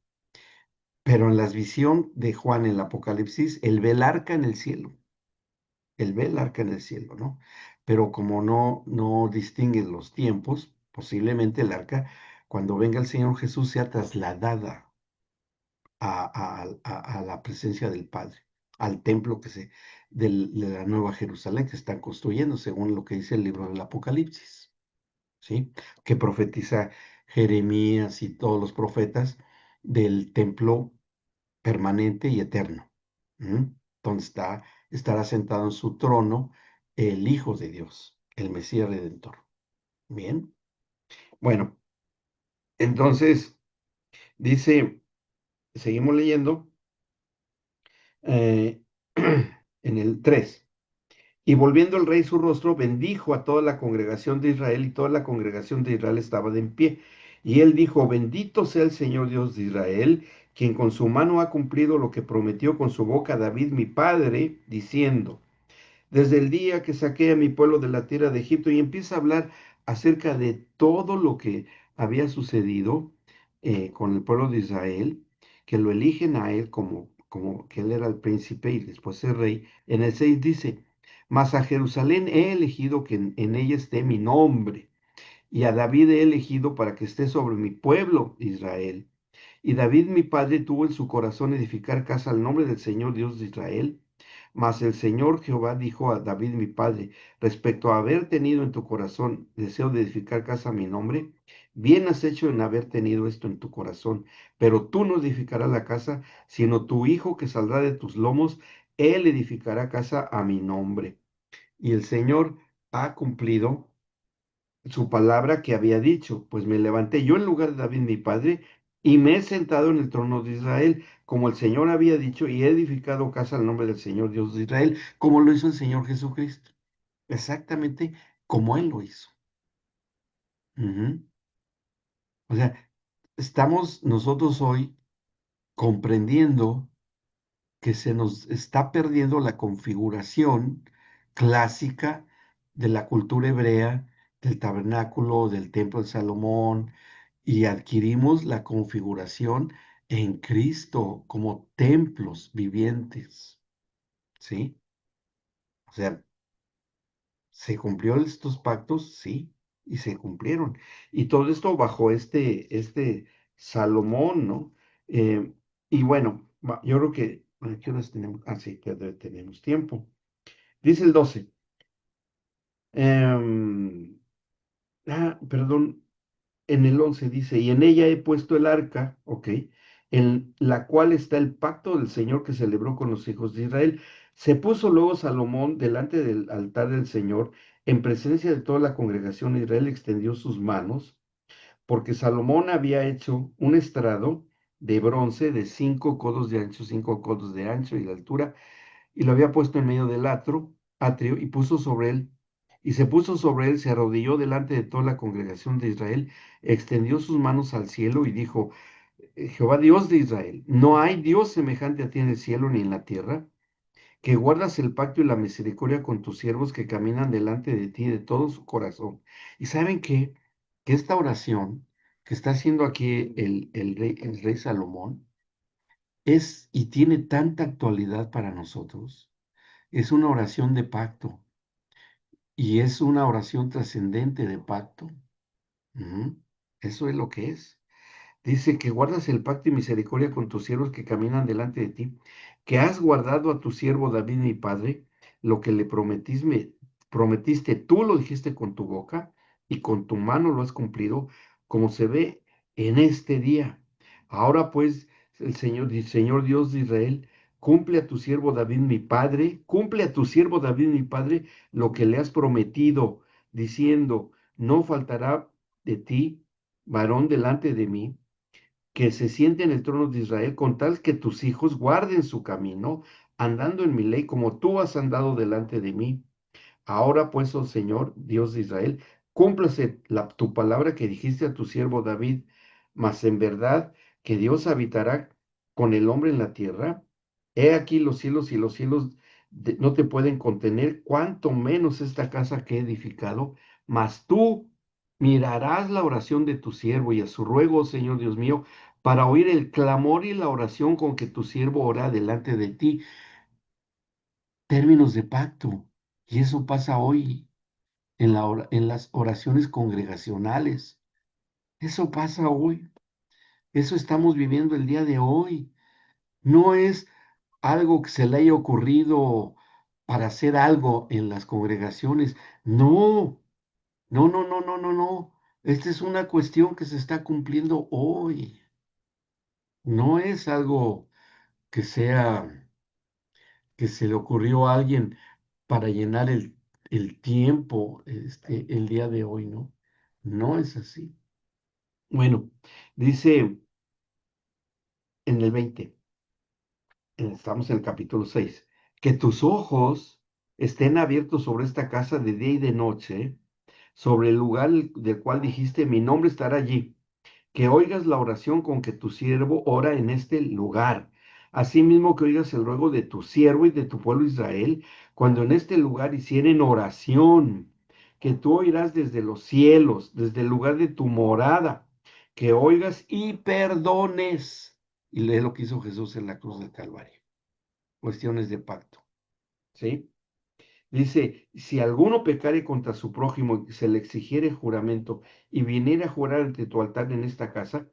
Speaker 1: Pero en la visión de Juan en el Apocalipsis, él ve el arca en el cielo, él ve el arca en el cielo, ¿no? Pero como no distingue los tiempos, posiblemente el arca, cuando venga el Señor Jesús, sea trasladada a la presencia del Padre, al templo de la Nueva Jerusalén que están construyendo, según lo que dice el libro del Apocalipsis, ¿sí? Que profetiza Jeremías y todos los profetas del templo permanente y eterno. ¿Mm? Donde estará sentado en su trono el Hijo de Dios, el Mesías Redentor. Bien, bueno, entonces dice, seguimos leyendo eh, en el 3. Y volviendo el rey su rostro, bendijo a toda la congregación de Israel, y toda la congregación de Israel estaba de en pie. Y él dijo, bendito sea el Señor Dios de Israel, quien con su mano ha cumplido lo que prometió con su boca a David mi padre, diciendo, desde el día que saqué a mi pueblo de la tierra de Egipto, y empieza a hablar acerca de todo lo que había sucedido con el pueblo de Israel, que lo eligen a él como que él era el príncipe y después el rey. En el 6 dice, mas a Jerusalén he elegido que en ella esté mi nombre, y a David he elegido para que esté sobre mi pueblo Israel. Y David mi padre tuvo en su corazón edificar casa al nombre del Señor Dios de Israel. Mas el Señor Jehová dijo a David mi padre, respecto a haber tenido en tu corazón deseo de edificar casa a mi nombre, bien has hecho en haber tenido esto en tu corazón, pero tú no edificarás la casa, sino tu hijo que saldrá de tus lomos, él edificará casa a mi nombre. Y el Señor ha cumplido su palabra que había dicho, pues me levanté yo en lugar de David mi padre y me he sentado en el trono de Israel, como el Señor había dicho, y he edificado casa al nombre del Señor Dios de Israel, como lo hizo el Señor Jesucristo, exactamente como Él lo hizo. Ujú. O sea, estamos nosotros hoy comprendiendo que se nos está perdiendo la configuración clásica de la cultura hebrea, del tabernáculo, del templo de Salomón, y adquirimos la configuración en Cristo como templos vivientes, ¿sí? O sea, ¿se cumplió estos pactos? Sí, y se cumplieron. Y todo esto bajo este Salomón, ¿no? Eh, y bueno, yo creo que, bueno, ¿qué horas tenemos? Ah, sí, tenemos tiempo. Dice el 12. Perdón, en el 11 dice, y en ella he puesto el arca, ok, en la cual está el pacto del Señor que celebró con los hijos de Israel. Se puso luego Salomón delante del altar del Señor, en presencia de toda la congregación de Israel, extendió sus manos, porque Salomón había hecho un estrado de bronce de 5 codos de ancho, 5 codos de ancho y de altura, y lo había puesto en medio del atrio, y puso sobre él, y se puso sobre él, se arrodilló delante de toda la congregación de Israel, extendió sus manos al cielo y dijo, Jehová Dios de Israel, no hay Dios semejante a ti en el cielo ni en la tierra, que guardas el pacto y la misericordia con tus siervos que caminan delante de ti de todo su corazón. Y saben que esta oración que está haciendo aquí el rey Salomón es y tiene tanta actualidad para nosotros. Es una oración de pacto y es una oración trascendente de pacto. Ujú. Eso es lo que es. Dice que guardas el pacto y misericordia con tus siervos que caminan delante de ti, que has guardado a tu siervo David, mi padre, lo que le prometiste, tú lo dijiste con tu boca y con tu mano lo has cumplido, como se ve en este día. Ahora pues, el Señor Dios de Israel, cumple a tu siervo David, mi padre, cumple a tu siervo David, mi padre, lo que le has prometido, diciendo, no faltará de ti varón delante de mí que se siente en el trono de Israel, con tal que tus hijos guarden su camino, andando en mi ley, como tú has andado delante de mí. Ahora pues, oh Señor, Dios de Israel, cúmplase tu palabra que dijiste a tu siervo David, mas en verdad que Dios habitará con el hombre en la tierra. He aquí los cielos y los cielos no te pueden contener, cuanto menos esta casa que he edificado, mas tú mirarás la oración de tu siervo y a su ruego, oh Señor Dios mío, para oír el clamor y la oración con que tu siervo ora delante de ti. Términos de pacto. Y eso pasa hoy en las oraciones congregacionales. Eso pasa hoy. Eso estamos viviendo el día de hoy. No es algo que se le haya ocurrido para hacer algo en las congregaciones. No, no, no, no, no, no, no. Esta es una cuestión que se está cumpliendo hoy. No es algo que sea, que se le ocurrió a alguien para llenar el tiempo, el día de hoy, ¿no? No es así. Bueno, dice en el 20, estamos en el capítulo 6, que tus ojos estén abiertos sobre esta casa de día y de noche, sobre el lugar del cual dijiste, mi nombre estará allí, que oigas la oración con que tu siervo ora en este lugar. Asimismo que oigas el ruego de tu siervo y de tu pueblo Israel, cuando en este lugar hicieren oración, que tú oirás desde los cielos, desde el lugar de tu morada, que oigas y perdones. Y lee lo que hizo Jesús en la cruz del Calvario. Cuestiones de pacto, ¿sí? Dice, si alguno pecare contra su prójimo y se le exigiere juramento y viniere a jurar ante tu altar en esta casa,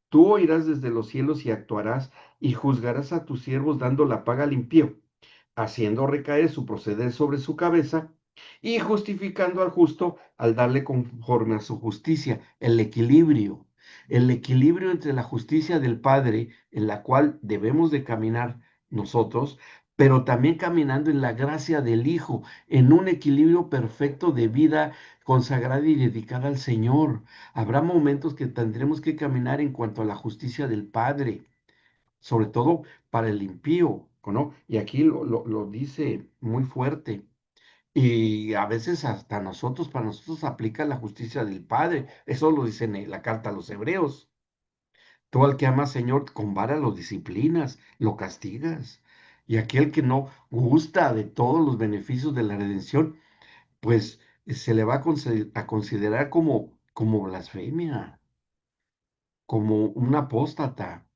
Speaker 1: tú oirás desde los cielos y actuarás y juzgarás a tus siervos dando la paga al impío, haciendo recaer su proceder sobre su cabeza y justificando al justo al darle conforme a su justicia, el equilibrio entre la justicia del Padre en la cual debemos de caminar nosotros, pero también caminando en la gracia del Hijo, en un equilibrio perfecto de vida consagrada y dedicada al Señor. Habrá momentos que tendremos que caminar en cuanto a la justicia del Padre, sobre todo para el impío, ¿no? Y aquí lo dice muy fuerte. Y a veces hasta nosotros, para nosotros aplica la justicia del Padre. Eso lo dice en la carta a los Hebreos. Tú al que amas, Señor, con vara lo disciplinas, lo castigas. Y aquel que no gusta de todos los beneficios de la redención, pues se le va a considerar como blasfemia, como un apóstata.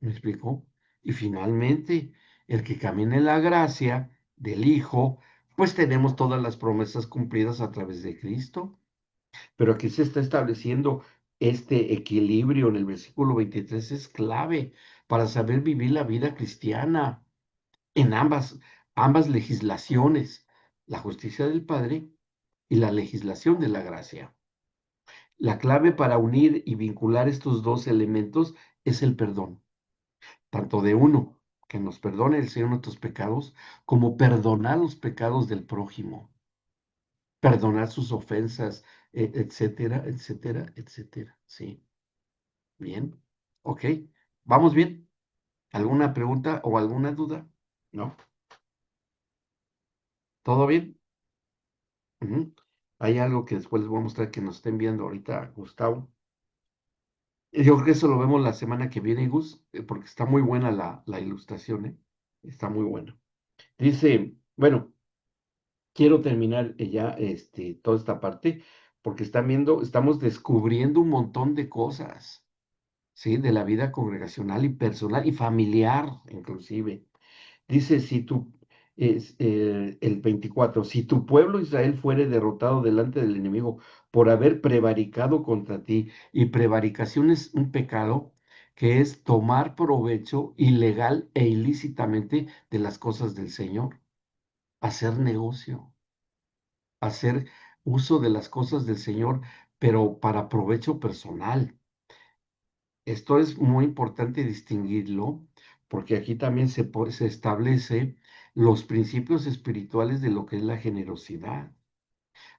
Speaker 1: ¿Me explicó? Y finalmente, el que camina en la gracia del Hijo, pues tenemos todas las promesas cumplidas a través de Cristo. Pero aquí se está estableciendo este equilibrio en el versículo 23, es clave para saber vivir la vida cristiana en ambas legislaciones, la justicia del Padre y la legislación de la gracia. La clave para unir y vincular estos dos elementos es el perdón, tanto de uno, que nos perdone el Señor nuestros pecados, como perdonar los pecados del prójimo, perdonar sus ofensas, etcétera, etcétera, etcétera. Sí, bien, ok, vamos bien. ¿Alguna pregunta o alguna duda? ¿No? ¿Todo bien? Ujú. Hay algo que después les voy a mostrar que nos estén viendo ahorita, Gustavo. Yo creo que eso lo vemos la semana que viene, Gus, porque está muy buena la ilustración, ¿eh? Está muy buena. Dice, bueno, quiero terminar ya toda esta parte, porque están viendo, estamos descubriendo un montón de cosas, ¿sí? De la vida congregacional y personal y familiar, inclusive. Dice, si tu, el 24, si tu pueblo Israel fuere derrotado delante del enemigo por haber prevaricado contra ti, y prevaricación es un pecado que es tomar provecho ilegal e ilícitamente de las cosas del Señor, hacer negocio, hacer uso de las cosas del Señor, pero para provecho personal. Esto es muy importante distinguirlo, porque aquí también se establece los principios espirituales de lo que es la generosidad.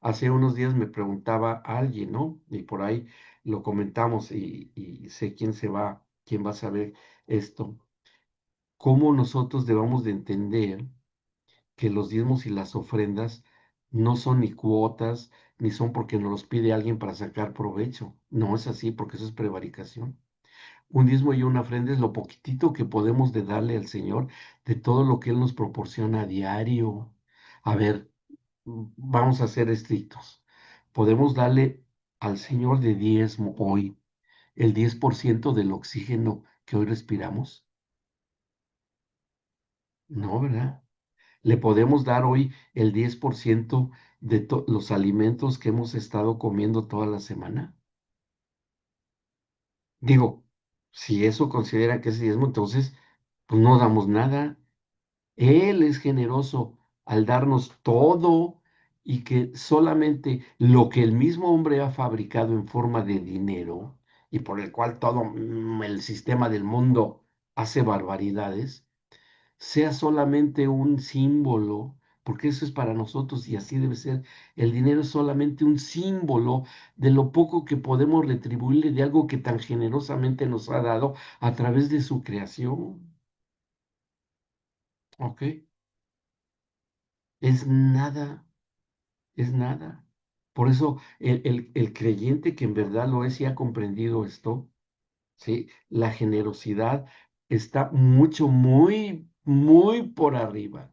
Speaker 1: Hace unos días me preguntaba alguien, ¿no? Y por ahí lo comentamos y sé quién va a saber esto. ¿Cómo nosotros debamos de entender que los diezmos y las ofrendas no son ni cuotas, ni son porque nos los pide alguien para sacar provecho? No es así, porque eso es prevaricación. Un diezmo y una ofrenda es lo poquitito que podemos de darle al Señor de todo lo que Él nos proporciona a diario. A ver, vamos a ser estrictos. Podemos darle al Señor de diezmo hoy el 10% del oxígeno que hoy respiramos. No, ¿verdad? Le podemos dar hoy el 10% de los alimentos que hemos estado comiendo toda la semana. Digo, si eso considera que es diezmo, entonces, pues no damos nada. Él es generoso al darnos todo y que solamente lo que el mismo hombre ha fabricado en forma de dinero y por el cual todo el sistema del mundo hace barbaridades, sea solamente un símbolo, porque eso es para nosotros y así debe ser. El dinero es solamente un símbolo de lo poco que podemos retribuirle de algo que tan generosamente nos ha dado a través de su creación. ¿Ok? Es nada, es nada. Por eso el creyente que en verdad lo es y ha comprendido esto, ¿sí? La generosidad está mucho, muy, muy por arriba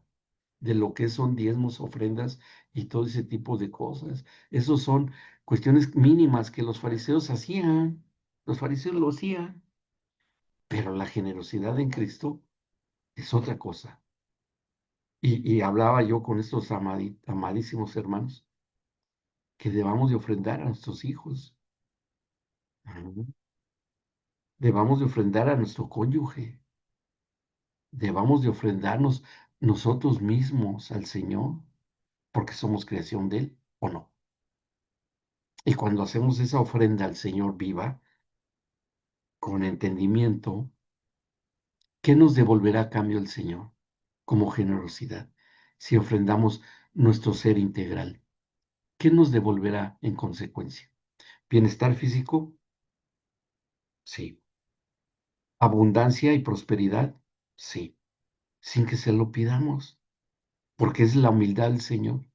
Speaker 1: de lo que son diezmos, ofrendas y todo ese tipo de cosas. Esos son cuestiones mínimas que los fariseos hacían. Los fariseos lo hacían, pero la generosidad en Cristo es otra cosa. Y hablaba yo con estos amadísimos hermanos que debamos de ofrendar a nuestros hijos, ujú, debamos de ofrendar a nuestro cónyuge, debamos de ofrendarnos nosotros mismos al Señor, porque somos creación de Él, ¿o no? Y cuando hacemos esa ofrenda al Señor viva, con entendimiento, ¿qué nos devolverá a cambio el Señor? Como generosidad. Si ofrendamos nuestro ser integral, ¿qué nos devolverá en consecuencia? ¿Bienestar físico? Sí. ¿Abundancia y prosperidad? Sí. Sin que se lo pidamos, porque es la humildad del Señor.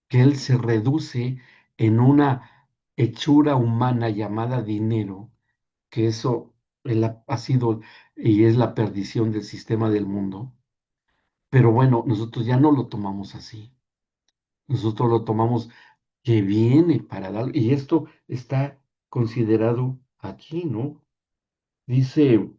Speaker 1: que él se reduce en una hechura humana llamada dinero, que eso ha sido y es la perdición del sistema del mundo. Pero bueno, nosotros ya no lo tomamos así. Nosotros lo tomamos que viene para dar, y esto está considerado aquí, ¿no? Dice,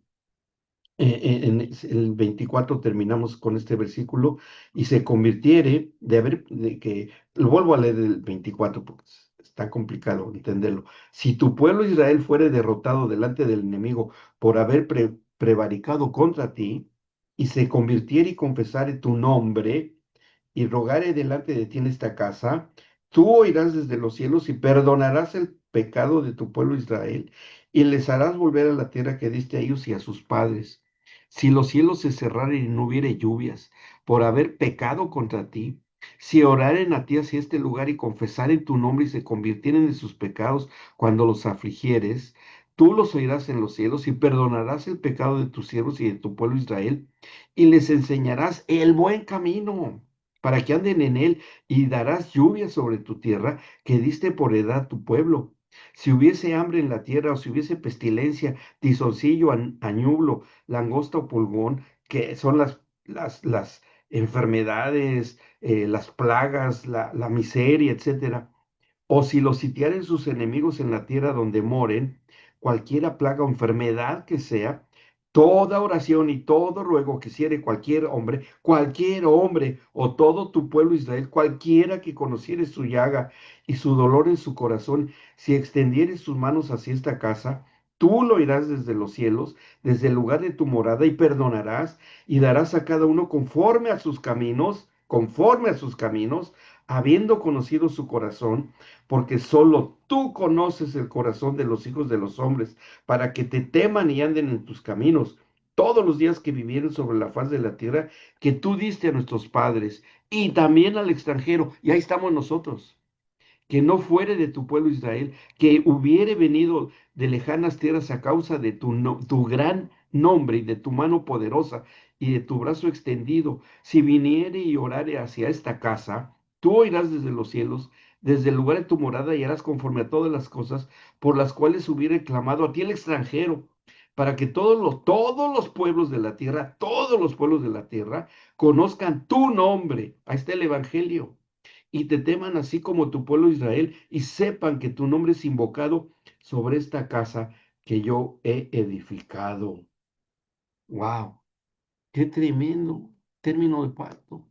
Speaker 1: en el 24 terminamos con este versículo, y se convirtiere, lo vuelvo a leer el 24 porque está complicado entenderlo. Si tu pueblo Israel fuere derrotado delante del enemigo por haber prevaricado contra ti, y se convirtiere y confesare tu nombre, y rogare delante de ti en esta casa, tú oirás desde los cielos y perdonarás el pecado de tu pueblo Israel, y les harás volver a la tierra que diste a ellos y a sus padres. Si los cielos se cerraren y no hubiere lluvias, por haber pecado contra ti, si oraren a ti hacia este lugar y confesaren tu nombre y se convirtieren en sus pecados cuando los afligieres, tú los oirás en los cielos y perdonarás el pecado de tus siervos y de tu pueblo Israel, y les enseñarás el buen camino para que anden en él, y darás lluvia sobre tu tierra que diste por heredad a tu pueblo. Si hubiese hambre en la tierra, o si hubiese pestilencia, tizoncillo, añublo, langosta o pulgón, que son las enfermedades, las plagas, la miseria, etcétera. O si los sitiaren sus enemigos en la tierra donde moren, cualquiera plaga o enfermedad que sea, toda oración y todo ruego que hiciere cualquier hombre o todo tu pueblo Israel, cualquiera que conociere su llaga y su dolor en su corazón, si extendiere sus manos hacia esta casa, tú lo oirás desde los cielos, desde el lugar de tu morada, y perdonarás y darás a cada uno conforme a sus caminos, habiendo conocido su corazón, porque solo tú conoces el corazón de los hijos de los hombres, para que te teman y anden en tus caminos todos los días que vivieren sobre la faz de la tierra que tú diste a nuestros padres, y también al extranjero. Y ahí estamos nosotros, que no fuere de tu pueblo Israel, que hubiere venido de lejanas tierras a causa de tu gran nombre y de tu mano poderosa y de tu brazo extendido. Si viniere y orare hacia esta casa, tú oirás desde los cielos, desde el lugar de tu morada, y harás conforme a todas las cosas por las cuales hubiere clamado a ti el extranjero, para que todos los pueblos de la tierra, todos los pueblos de la tierra, conozcan tu nombre. Ahí está el Evangelio, y te teman así como tu pueblo Israel, y sepan que tu nombre es invocado sobre esta casa que yo he edificado. ¡Wow! ¡Qué tremendo término de pacto!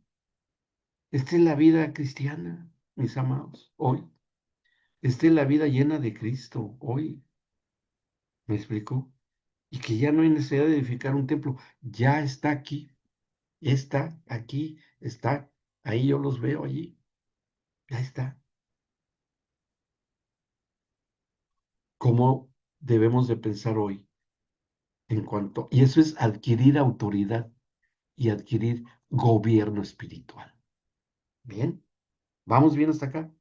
Speaker 1: Esta es la vida cristiana, mis amados, hoy. Esta es la vida llena de Cristo, hoy. ¿Me explico? Y que ya no hay necesidad de edificar un templo, ya está aquí, está ahí, yo los veo allí, ya está. ¿Cómo debemos de pensar hoy? Y eso es adquirir autoridad y adquirir gobierno espiritual. Bien, vamos bien hasta acá.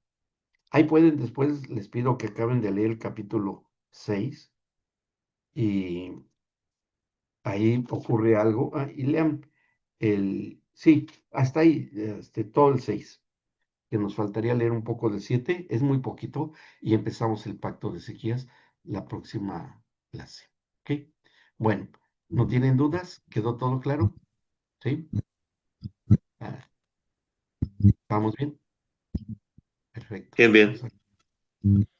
Speaker 1: Ahí pueden, después les pido que acaben de leer el capítulo 6, y ahí ocurre algo. Y lean sí, hasta ahí, todo el 6, que nos faltaría leer un poco del 7, es muy poquito, y empezamos el pacto de Ezequías la próxima clase. ¿Ok? Bueno, ¿no tienen dudas? ¿Quedó todo claro? ¿Sí? Ah, ¿vamos bien? Perfecto.
Speaker 4: Bien, bien.
Speaker 1: Vamos a-